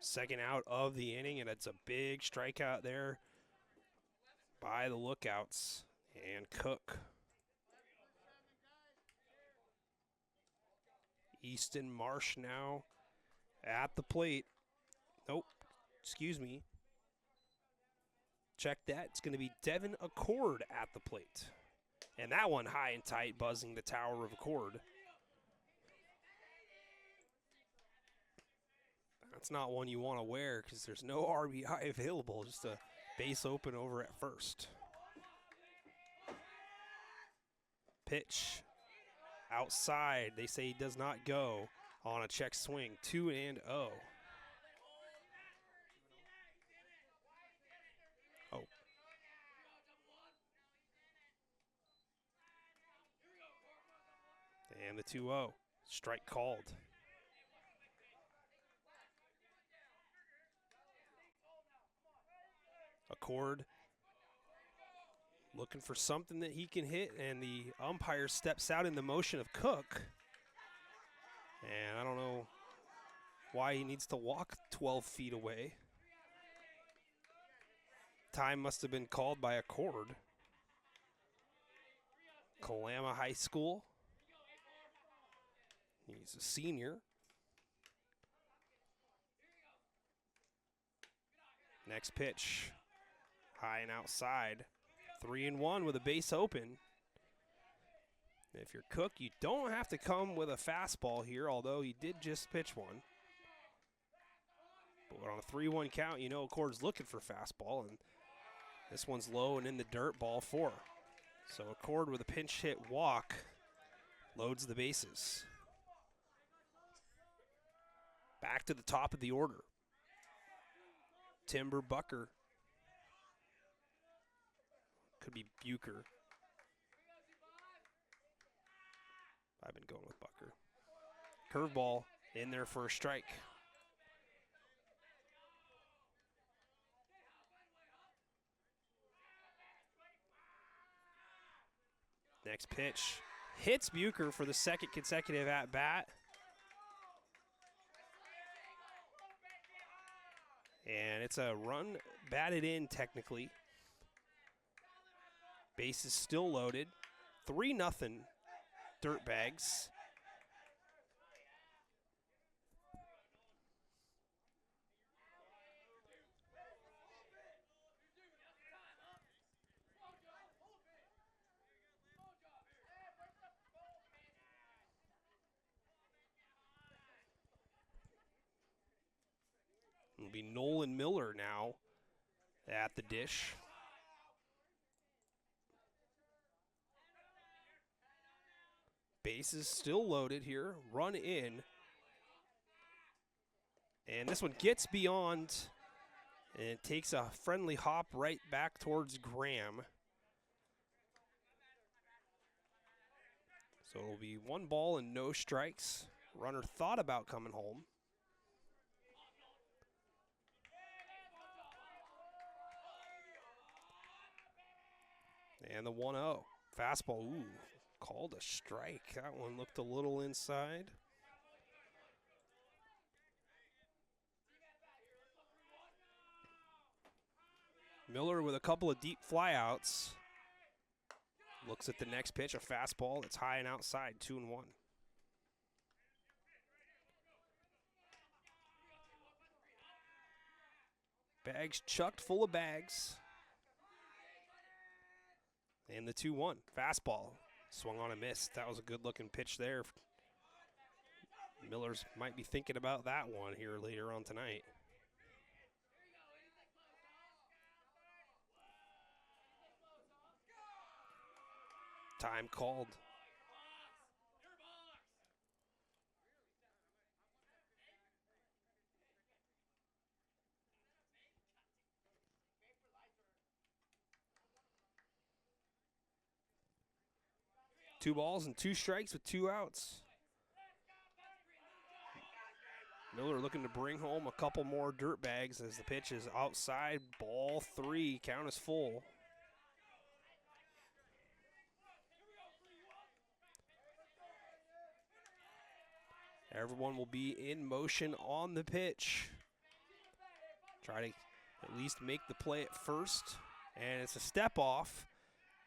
Second out of the inning, and it's a big strikeout there by the Lookouts and Cook. Easton Marsh now at the plate. Nope, excuse me. Check that. It's going to be Devin Accord at the plate. And that one high and tight, buzzing the tower of Accord. That's not one you want to wear because there's no RBI available, just a base open over at first. Pitch outside. They say he does not go on a check swing. 2-0. Oh. And the 2-0. Strike called. Accord looking for something that he can hit, and the umpire steps out in the motion of Cook. And I don't know why he needs to walk 12 feet away. Time must have been called by a cord. Kalama High School. He's a senior. Next pitch. High and outside. 3-1 with a base open. If you're Cook, you don't have to come with a fastball here, although he did just pitch one. But on a 3-1 count, you know Accord's looking for fastball, and this one's low and in the dirt, ball 4. So Accord with a pinch hit walk loads the bases. Back to the top of the order. Timber Bucker. Could be Bucher. I've been going with Bucker. Curveball in there for a strike. Next pitch hits Bucher for the second consecutive at-bat. And it's a run batted in technically. Base is still loaded. 3-0 Dirtbags. It'll be Nolan Miller now at the dish. Base is still loaded here. Run in. And this one gets beyond and takes a friendly hop right back towards Graham. So it'll be 1 ball and no strikes. Runner thought about coming home. And the 1-0. Fastball, ooh, called a strike. That one looked a little inside. Miller with a couple of deep flyouts. Looks at the next pitch, a fastball that's high and outside, 2-1. Bags chucked full of bags. And the 2-1. Fastball. Swung on a miss. That was a good-looking pitch there. Miller's might be thinking about that one here later on tonight. Time called. Two balls and 2 strikes with 2 outs. Miller looking to bring home a couple more Dirtbags as the pitch is outside. Ball 3, count is full. Everyone will be in motion on the pitch. Try to at least make the play at first. And it's a step off.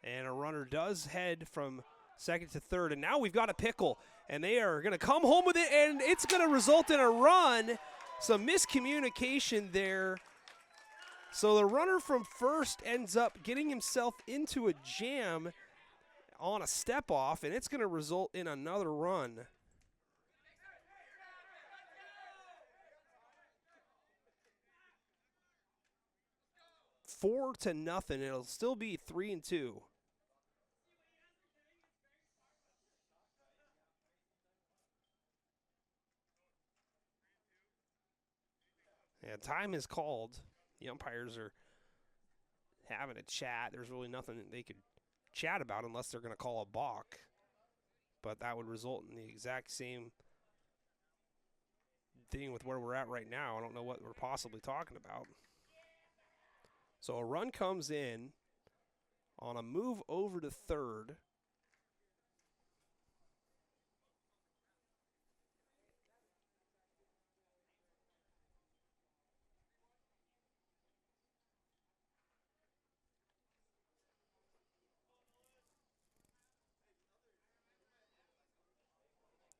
And a runner does head from second to third. And now we've got a pickle. And they are going to come home with it. And it's going to result in a run. Some miscommunication there. So the runner from first ends up getting himself into a jam on a step off. And it's going to result in another run. 4-0. It'll still be 3-2. Yeah, time is called. The umpires are having a chat. There's really nothing that they could chat about unless they're going to call a balk. But that would result in the exact same thing with where we're at right now. I don't know what we're possibly talking about. So a run comes in on a move over to third.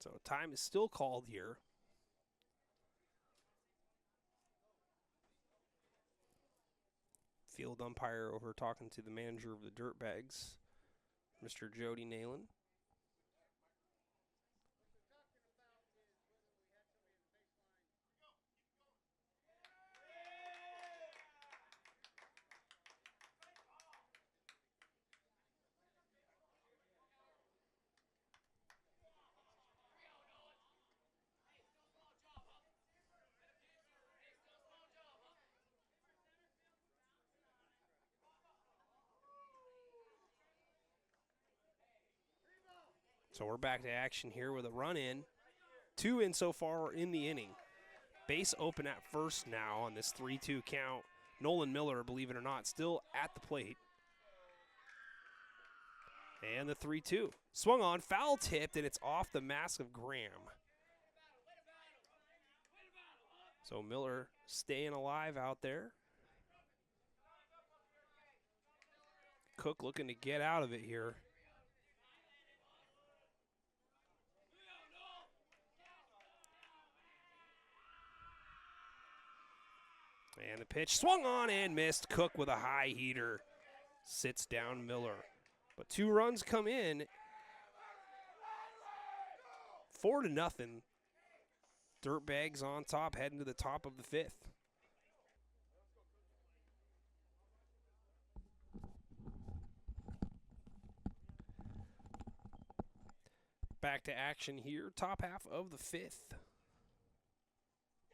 So time is still called here. Field umpire over talking to the manager of the Dirtbags, Mr. Jody Nalen. So we're back to action here with a run in. 2 in so far in the inning. Base open at first now on this 3-2 count. Nolan Miller, believe it or not, still at the plate. And the 3-2. Swung on, foul tipped, and it's off the mask of Graham. So Miller staying alive out there. Cook looking to get out of it here. And the pitch swung on and missed. Cook with a high heater. Sits down Miller. But 2 runs come in. 4-0. Dirtbags on top, heading to the top of the 5th. Back to action here, top half of the 5th.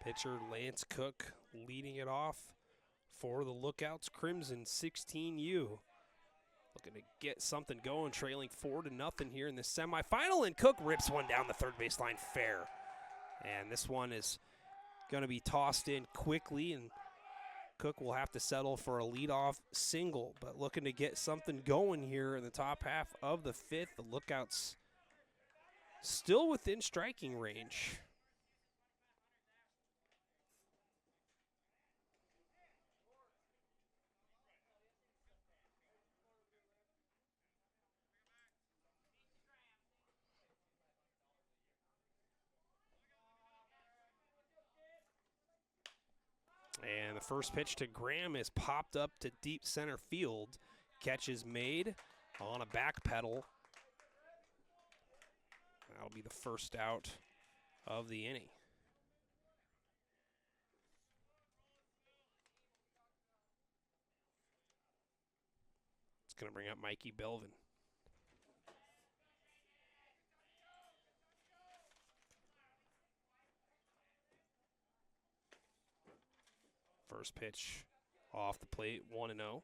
Pitcher Lance Cook leading it off for the Lookouts Crimson 16U. Looking to get something going, trailing 4-0 here in the semifinal, and Cook rips one down the third baseline fair. And this one is going to be tossed in quickly, and Cook will have to settle for a leadoff single, but looking to get something going here in the top half of the 5th. The Lookouts still within striking range. And the first pitch to Graham is popped up to deep center field. Catch is made on a back pedal. That'll be the first out of the inning. It's going to bring up Mikey Belvin. First pitch off the plate, 1-0.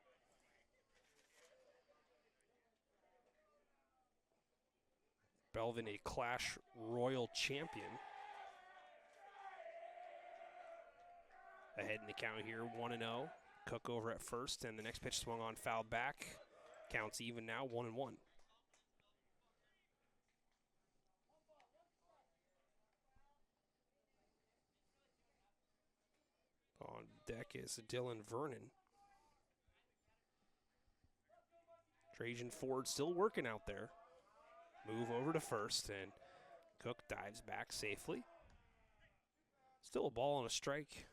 Belvin, a Clash Royal champion. Ahead in the count here, 1-0. Cook over at first, and the next pitch swung on, fouled back. Counts even now, 1-1. On deck is Dylan Vernon. Trajan Ford still working out there. Move over to first, and Cook dives back safely. Still a ball and a strike.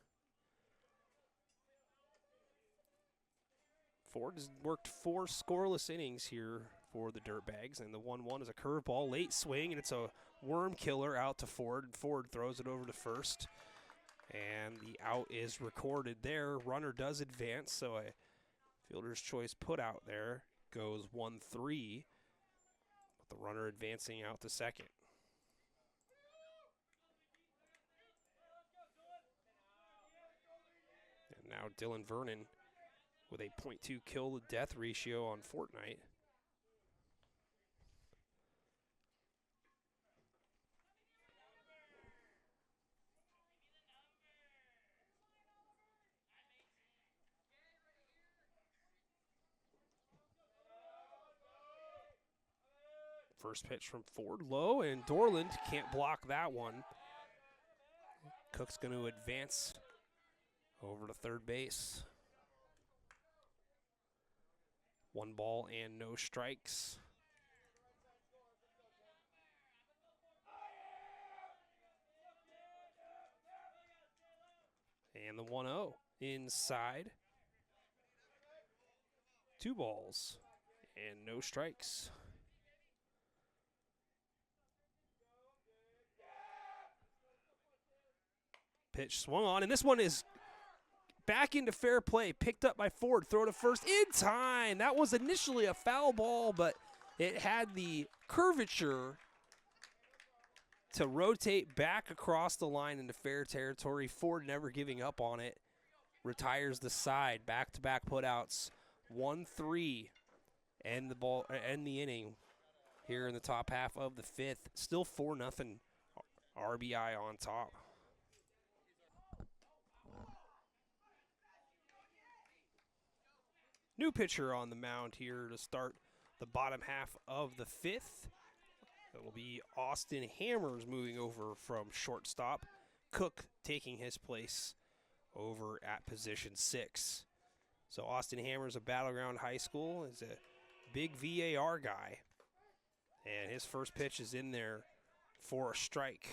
Ford has worked 4 scoreless innings here for the Dirtbags, and the 1-1 is a curveball, late swing, and it's a worm killer out to Ford. Ford throws it over to first, and the out is recorded there. Runner does advance, so a fielder's choice put out there. Goes 1-3, with the runner advancing out to second. And now Dylan Vernon with a .2 kill to death ratio on Fortnite. First pitch from Ford, low, and Dorland can't block that one. Cook's going to advance over to third base. 1 ball and no strikes. And the 1-0 inside. 2 balls and no strikes. Pitch swung on, and this one is back into fair play. Picked up by Ford. Throw to first in time. That was initially a foul ball, but it had the curvature to rotate back across the line into fair territory. Ford never giving up on it. Retires the side. Back-to-back putouts. 1-3. End the inning here in the top half of the 5th. Still 4-0 RBI on top. New pitcher on the mound here to start the bottom half of the 5th. It will be Austin Hammers moving over from shortstop. Cook taking his place over at position 6. So Austin Hammers of Battleground High School is a big VAR guy. And his first pitch is in there for a strike.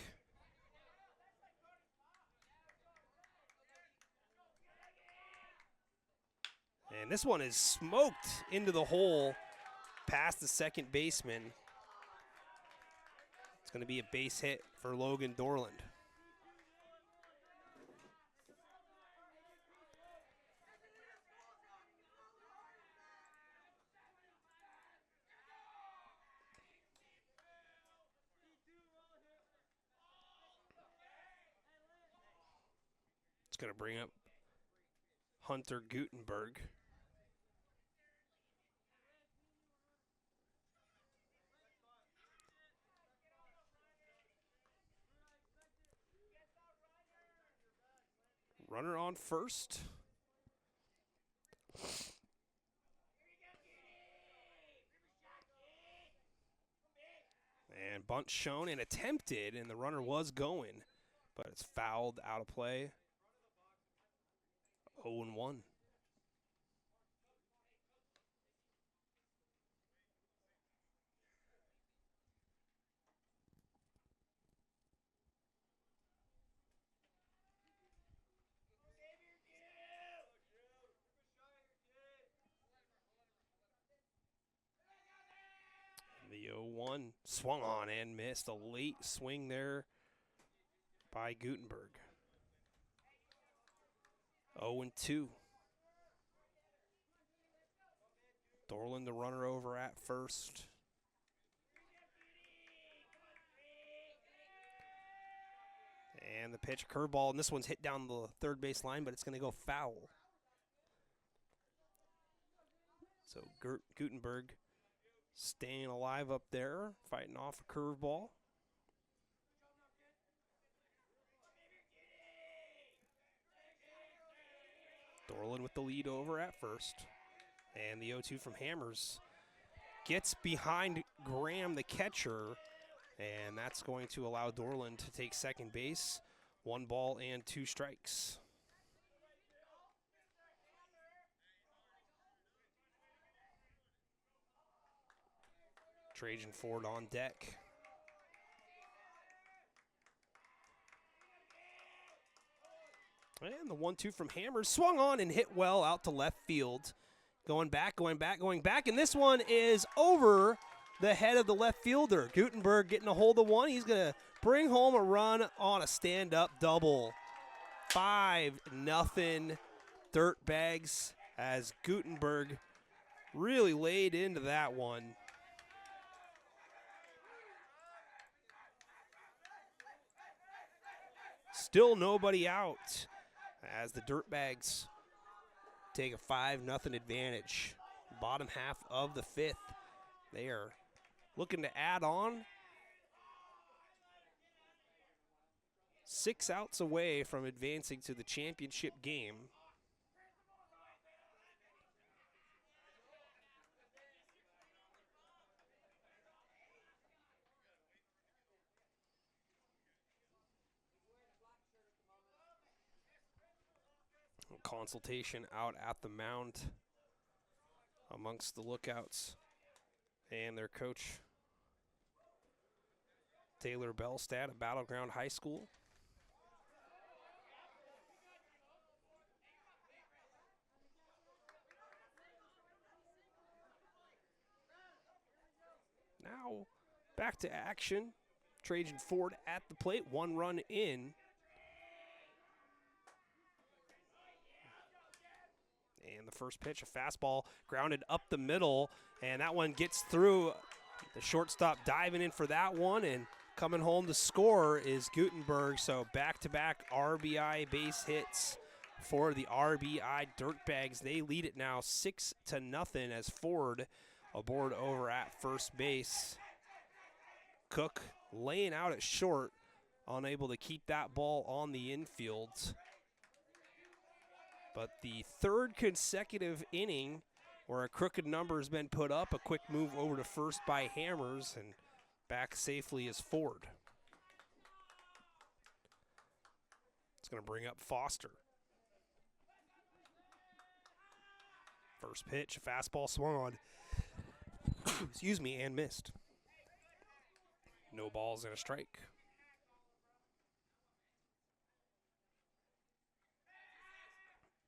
And this one is smoked into the hole past the second baseman. It's going to be a base hit for Logan Dorland. It's going to bring up Hunter Gutenberg. Runner on first. And bunt shown and attempted, and the runner was going, but it's fouled out of play. 0-1. The 0-1 swung on and missed. A late swing there by Gutenberg. 0-2. Dorland, the runner over at first. And the pitch, curveball, and this one's hit down the third base line, but it's going to go foul. So Gutenberg staying alive up there, fighting off a curveball. Dorland with the lead over at first. And the 0-2 from Hammers gets behind Graham, the catcher, and that's going to allow Dorland to take second base. 1 ball and 2 strikes. Trajan Ford on deck. And the 1-2 from Hammers swung on and hit well out to left field. Going back, and this one is over the head of the left fielder. Gutenberg getting a hold of one. He's going to bring home a run on a stand-up double. 5-0 Dirtbags as Gutenberg really laid into that one. Still nobody out as the Dirtbags take a 5-0 advantage. Bottom half of the 5th. They are looking to add on. 6 outs away from advancing to the championship game. Consultation out at the mound amongst the lookouts and their coach, Taylor Bellstad of Battleground High School. now back to action. Trajan Ford at the plate, 1 run in. And the first pitch, a fastball grounded up the middle, and that one gets through. The shortstop diving in for that one, and coming home to score is Gutenberg. So back-to-back RBI base hits for the RBI Dirtbags. They lead it now 6-0 as Ford aboard over at first base. Cook laying out at short, unable to keep that ball on the infield. But the third consecutive inning where a crooked number has been put up, a quick move over to first by Hammers, and back safely is Ford. It's going to bring up Foster. First pitch, a fastball swung on, excuse me, and missed. No balls and a strike.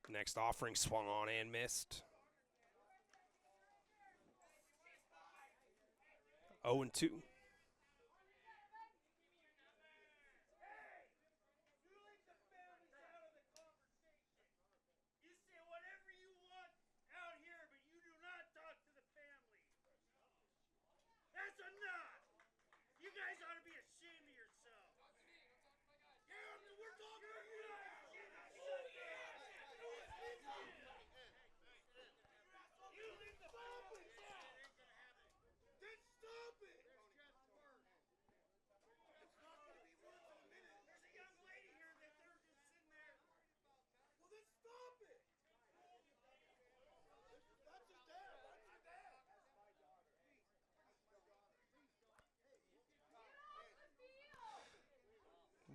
Next offering swung on and missed. 0-2.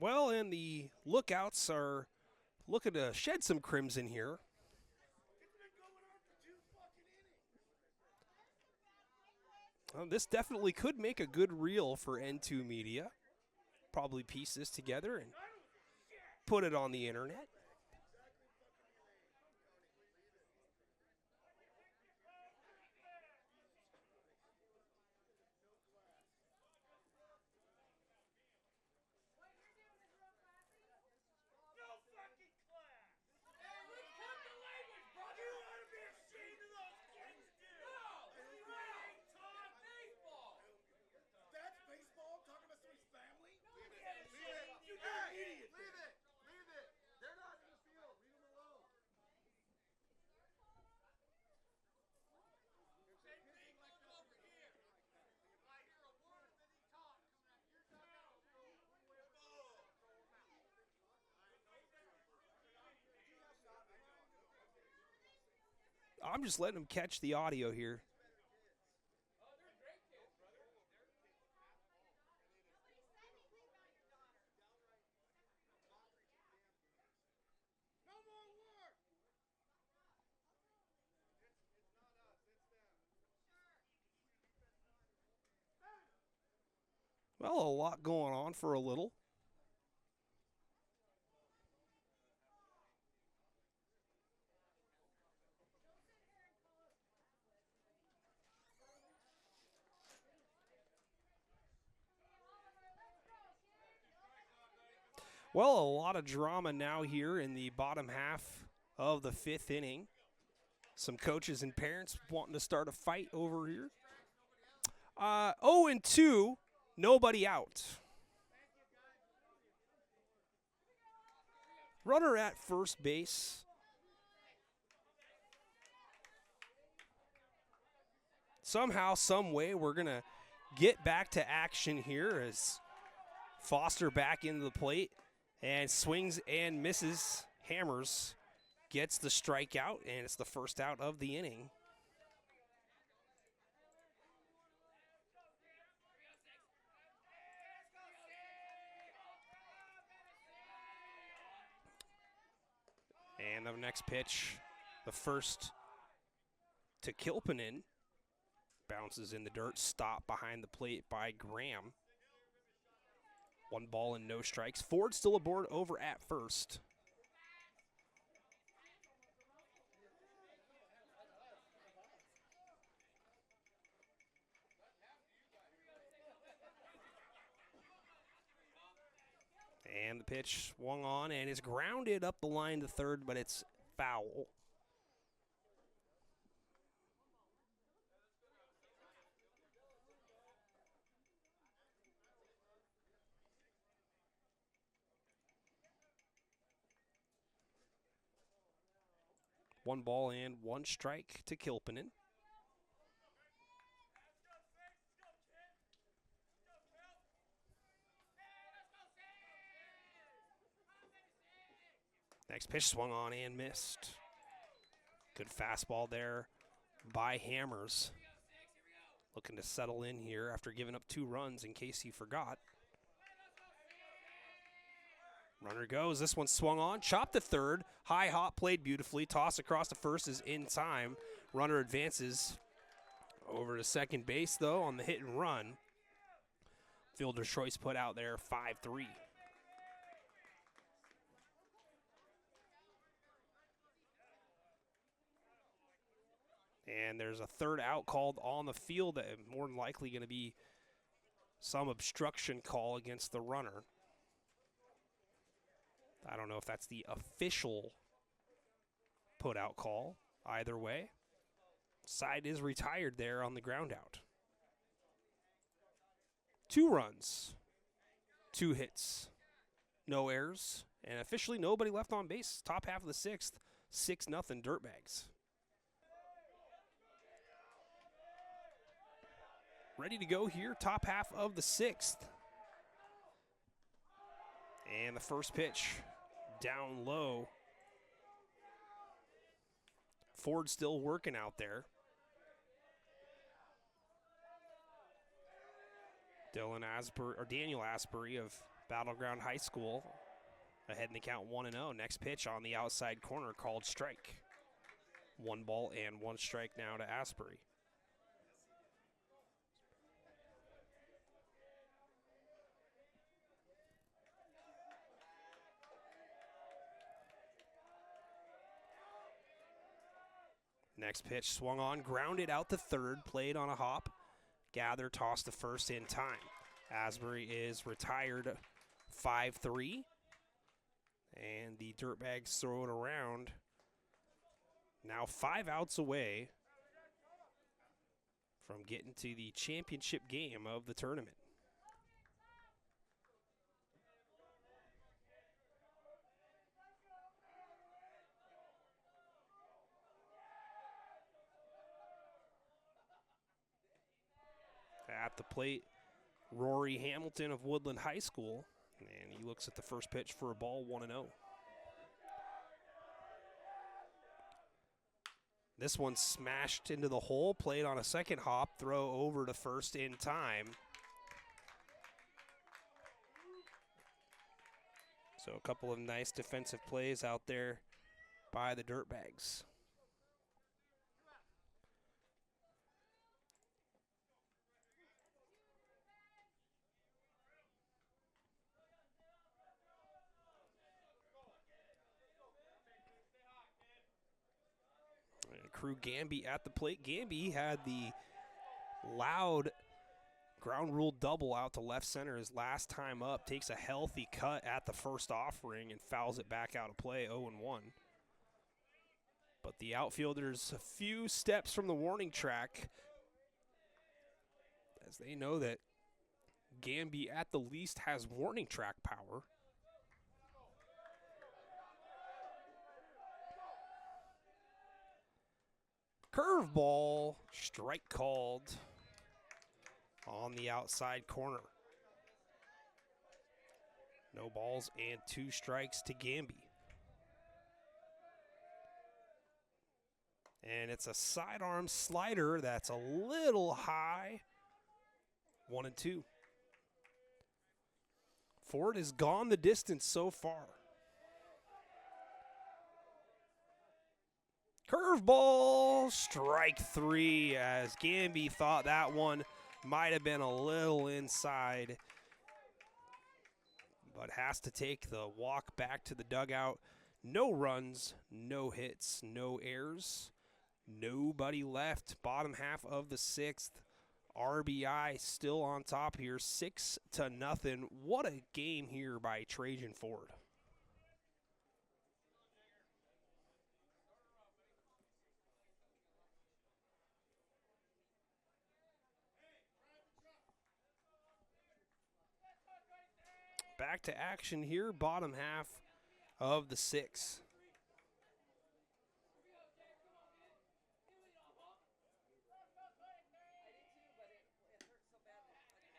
Well, and the lookouts are looking to shed some crimson here. Well, this definitely could make a good reel for N2 Media. Probably piece this together and put it on the internet. I'm just letting them catch the audio here. Well, a lot going on for a little. Well, a lot of drama now here in the bottom half of the 5th inning. Some coaches and parents wanting to start a fight over here. 0-2, nobody out. Runner at first base. Somehow, some way, we're going to get back to action here as Foster back into the plate and swings and misses. Hammers gets the strikeout, and it's the first out of the inning. And the next pitch, the first to Kilpinen, bounces in the dirt, stopped behind the plate by Graham. 1 ball and no strikes. Ford still aboard over at first. And the pitch swung on and is grounded up the line to third, but it's foul. One ball and one strike to Kilpinen. Next pitch swung on and missed. Good fastball there by Hammers. Looking to settle in here after giving up 2 runs in case he forgot. Runner goes. This one swung on. Chopped to third. High hop played beautifully. Toss across to first is in time. Runner advances over to second base, though, on the hit and run. Fielder's choice put out there 5-3. And there's a third out called on the field that is more than likely going to be some obstruction call against the runner. I don't know if that's the official put-out call. Either way, side is retired there on the ground out. 2 runs, 2 hits, no errors, and officially nobody left on base. Top half of the 6th, 6-0 Dirtbags. Ready to go here, top half of the 6th. And the first pitch down low. Ford still working out there. Daniel Asbury of Battleground High School ahead in the count 1-0. Next pitch on the outside corner called strike. 1 ball and 1 strike now to Asbury. Next pitch swung on, grounded out to third, played on a hop. Gather, tossed to first in time. Asbury is retired 5-3. And the Dirtbags throw it around. Now 5 outs away from getting to the championship game of the tournament. At the plate, Rory Hamilton of Woodland High School, and he looks at the first pitch for a ball, 1-0. This one smashed into the hole, played on a second hop, throw over to first in time. So a couple of nice defensive plays out there by the Dirtbags. Crew Gamby at the plate. Gamby had the loud ground rule double out to left center his last time up. Takes a healthy cut at the first offering and fouls it back out of play, 0-1. But the outfielder's a few steps from the warning track as they know that Gamby at the least has warning track power. Curveball, strike called on the outside corner. No balls and 2 strikes to Gamby. And it's a sidearm slider that's a little high. 1-2. Ford has gone the distance so far. Curveball, strike 3, as Gamby thought that one might have been a little inside, but has to take the walk back to the dugout. No runs, no hits, no errors, nobody left. Bottom half of the 6th, RBI still on top here, 6-0. What a game here by Trajan Ford. Back to action here, bottom half of the 6th.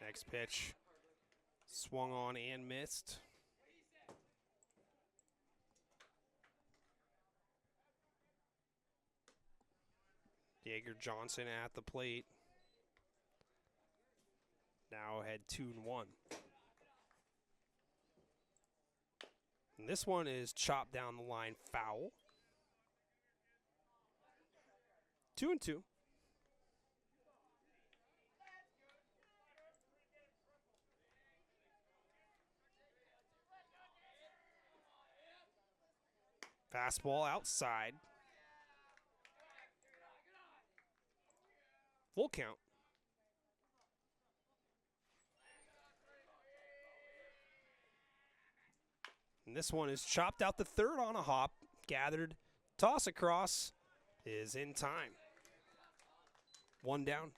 Next pitch, swung on and missed. Jaeger Johnson at the plate. Now ahead 2-1. And this one is chopped down the line, foul. 2-2. Fastball outside. Full count. And this one is chopped out the third on a hop. Gathered. Toss across is in time. 1 down.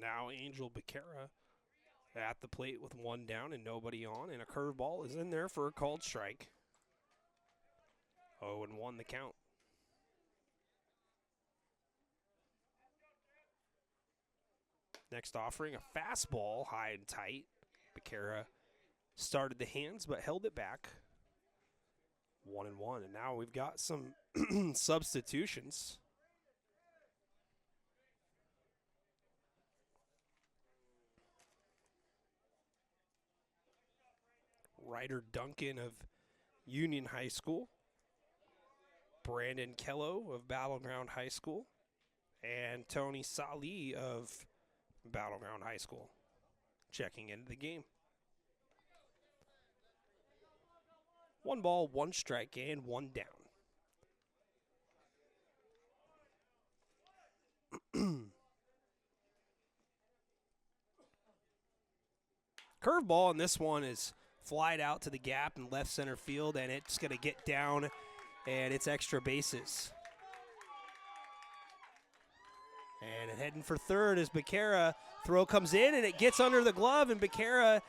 Now Angel Becerra at the plate with 1 down and nobody on, and a curveball is in there for a called strike. 0-1 the count. Next offering, a fastball high and tight. Becerra started the hands but held it back. 1-1, and now we've got some substitutions. Ryder Duncan of Union High School, Brandon Kello of Battleground High School, and Tony Sali of Battleground High School checking into the game. 1 ball, 1 strike, and 1 down. Curveball, and this one is flied out to the gap in left center field, and it's going to get down, and it's extra bases. And heading for third as Becerra. Throw comes in, and it gets under the glove, and Becerra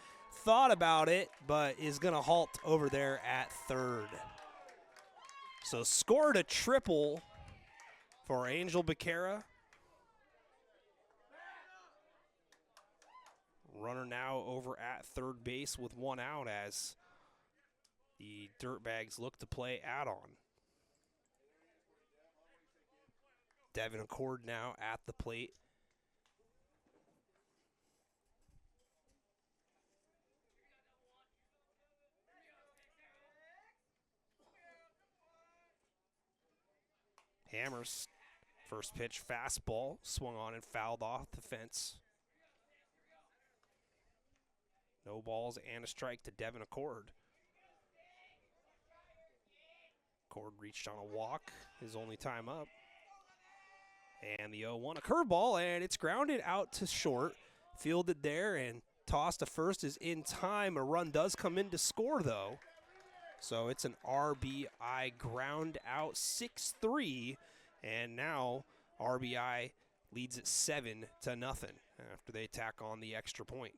thought about it, but is going to halt over there at third. So scored a triple for Angel Becerra. Runner now over at third base with 1 out as the Dirtbags look to play add-on. Devin Accord now at the plate. Hammers, first pitch fastball, swung on and fouled off the fence. No balls and a strike to Devin Accord. Accord reached on a walk, his only time up. And the 0-1, a curveball, and it's grounded out to short. Fielded there and tossed to first is in time. A run does come in to score, though. So it's an RBI ground out, 6-3. And now RBI leads it 7-0 after they tack on the extra point.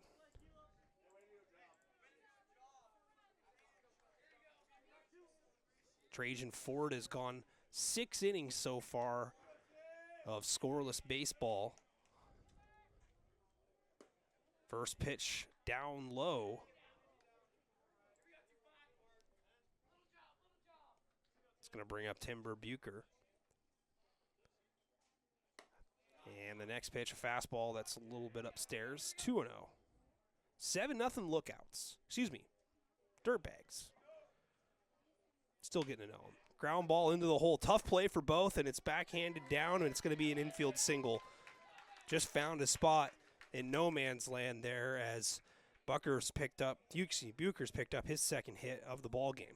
Trajan Ford has gone 6 innings so far of scoreless baseball. First pitch down low. It's going to bring up Timber Bucher. And the next pitch, a fastball that's a little bit upstairs, 2-0. 7-0 lookouts. Excuse me, Dirtbags. Still getting to know him. Ground ball into the hole. Tough play for both, and it's backhanded down, and it's going to be an infield single. Just found a spot in no man's land there as Bucher's picked up his second hit of the ball game.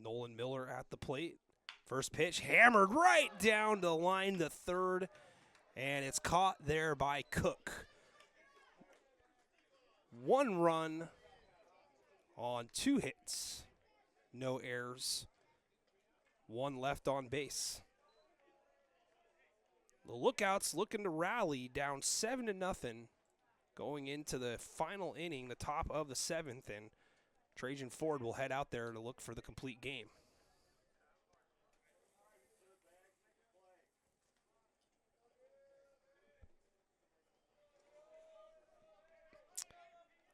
Nolan Miller at the plate. First pitch hammered right down the line to third, and it's caught there by Cook. 1 run on 2 hits. No errors. 1 left on base. The Lookouts looking to rally down 7-0 going into the final inning, the top of the 7th, and Trajan Ford will head out there to look for the complete game.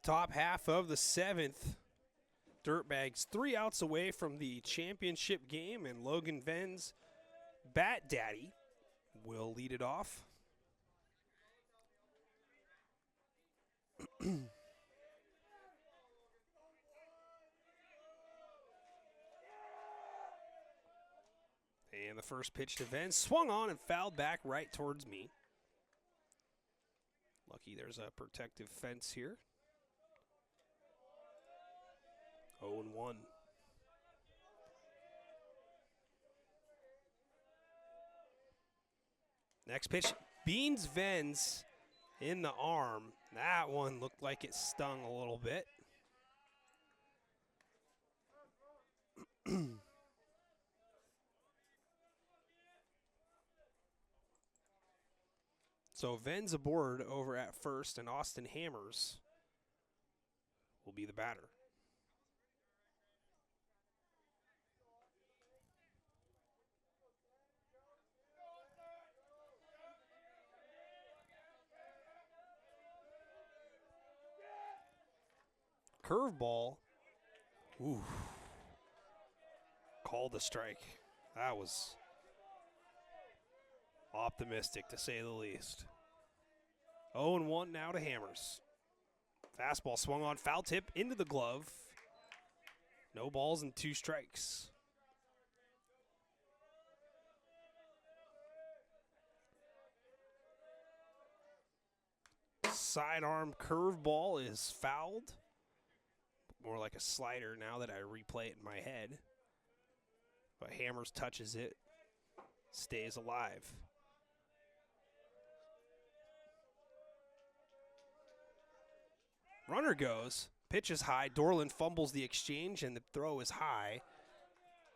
Top half of the 7th. Dirtbags 3 outs away from the championship game, and Logan Venz, Bat Daddy, will lead it off. And the first pitch to Venz swung on and fouled back right towards me. Lucky there's a protective fence here. 0-1. Next pitch, beans Venz in the arm. That one looked like it stung a little bit. So Venz aboard over at first, and Austin Hammers will be the batter. Curveball. Ooh. Called a strike. That was optimistic, to say the least. 0-1 now to Hammers. Fastball swung on, foul tip into the glove. No balls and 2 strikes. Sidearm curveball is fouled. More like a slider now that I replay it in my head. But Hammers touches it, stays alive. Runner goes, pitch is high. Dorland fumbles the exchange, and the throw is high.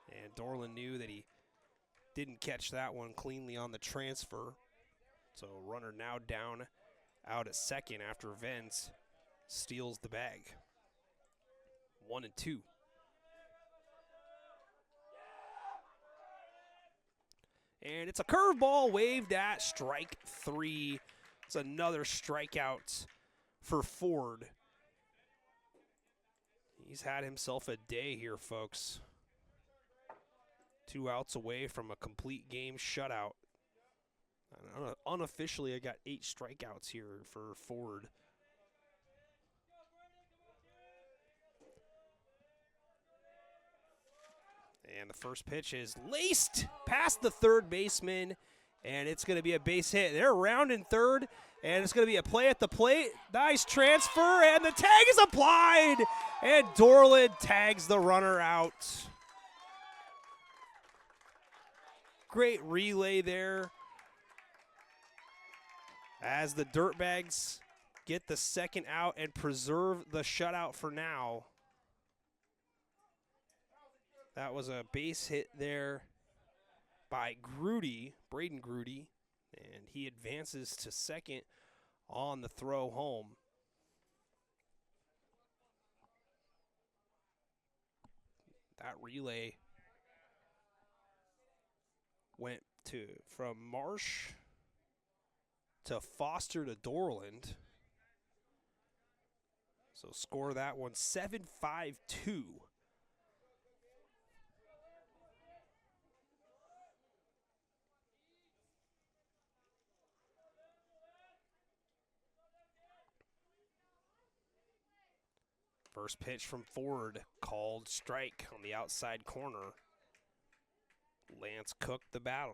And Dorland knew that he didn't catch that one cleanly on the transfer. So runner now down out at second after Venz steals the bag. 1-2. And it's a curveball waved at strike 3. It's another strikeout for Ford. He's had himself a day here, folks. 2 outs away from a complete game shutout. Unofficially, I got 8 strikeouts here for Ford. And the first pitch is laced past the third baseman, and it's going to be a base hit. They're rounding third, and it's going to be a play at the plate. Nice transfer, and the tag is applied, and Dorland tags the runner out. Great relay there as the Dirtbags get the second out and preserve the shutout for now. That was a base hit there by Braden Grudy, and he advances to second on the throw home. That relay went from Marsh to Foster to Dorland. So score that one 7-5-2. First pitch from Ford, called strike on the outside corner. Lance Cook, the batter.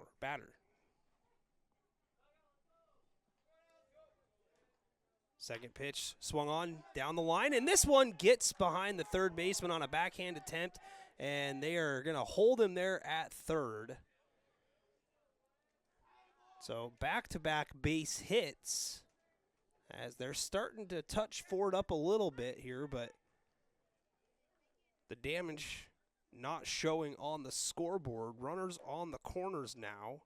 Second pitch swung on down the line, and this one gets behind the third baseman on a backhand attempt, and they are going to hold him there at third. So back-to-back base hits as they're starting to touch Ford up a little bit here, but the damage not showing on the scoreboard. Runners on the corners now.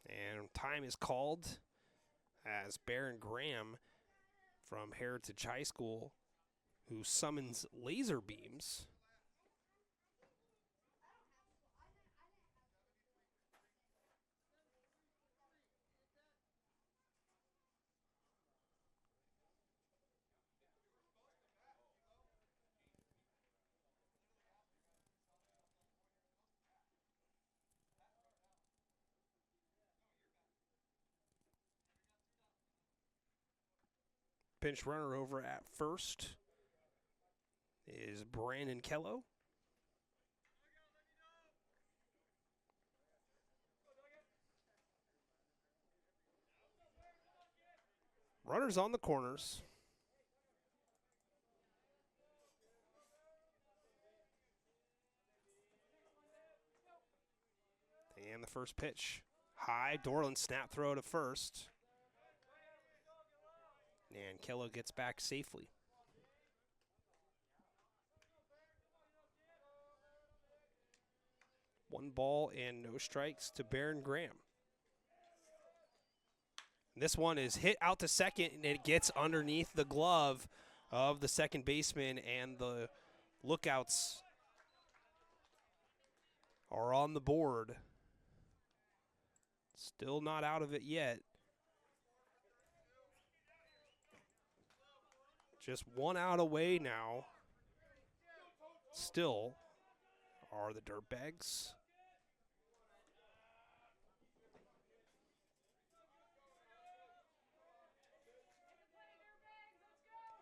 And time is called as Baron Graham from Heritage High School, who summons laser beams. Pinch runner over at first is Brandon Kello. Runners on the corners. And the first pitch. High, Dorland snap throw to first. And Kello gets back safely. One ball and no strikes to Baron Graham. This one is hit out to second, and it gets underneath the glove of the second baseman, and the Lookouts are on the board. Still not out of it yet. Just one out away now. Still are the Dirtbags.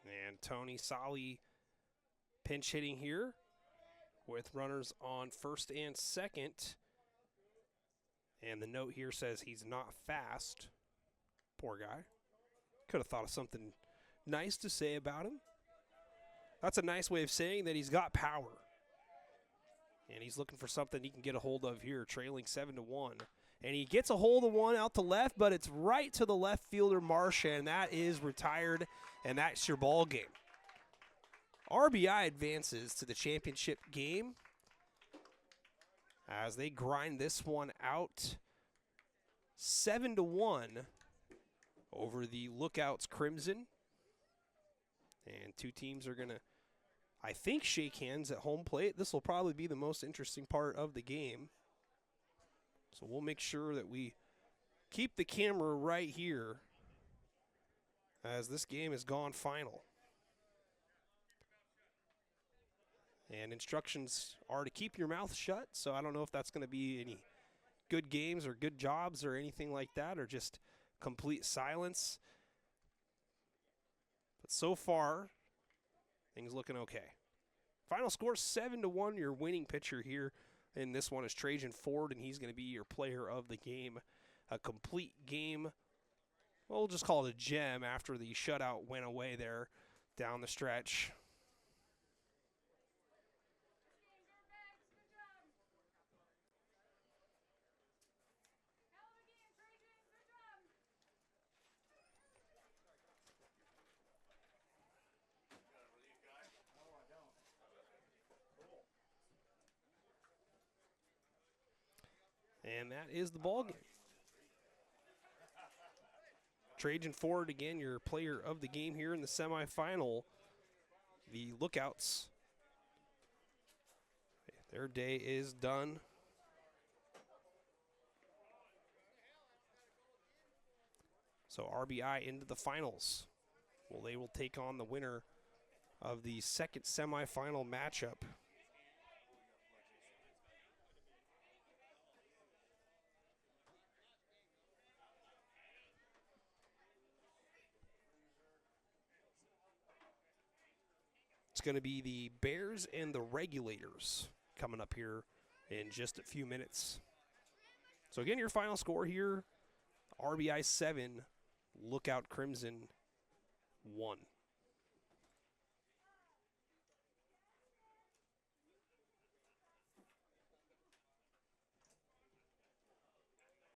And Tony Solly pinch hitting here with runners on first and second. And the note here says he's not fast. Poor guy. Could have thought of something nice to say about him. That's a nice way of saying that he's got power. And he's looking for something he can get a hold of here, trailing 7-1. And he gets a hold of one out to left, but it's right to the left fielder, Marcia, and that is retired, and that's your ball game. RBI advances to the championship game as they grind this one out 7-1 over the Lookouts Crimson. And two teams are going to, I think, shake hands at home plate. This will probably be the most interesting part of the game. So we'll make sure that we keep the camera right here as this game has gone final. And instructions are to keep your mouth shut, so I don't know if that's going to be any good games or good jobs or anything like that, or just complete silence. But so far, things looking okay. Final score 7-1. Your winning pitcher here in this one is Trajan Ford, and he's going to be your player of the game. A complete game. Well, we'll just call it a gem after the shutout went away there down the stretch. And that is the ball game. Trajan Ford, again, your player of the game here in the semifinal. The Lookouts, their day is done So RBI into the finals. Well, they will take on the winner of the second semifinal matchup. It's going to be the Bears and the Regulators coming up here in just a few minutes. So again, your final score here, RBI 7, Lookout Crimson 1.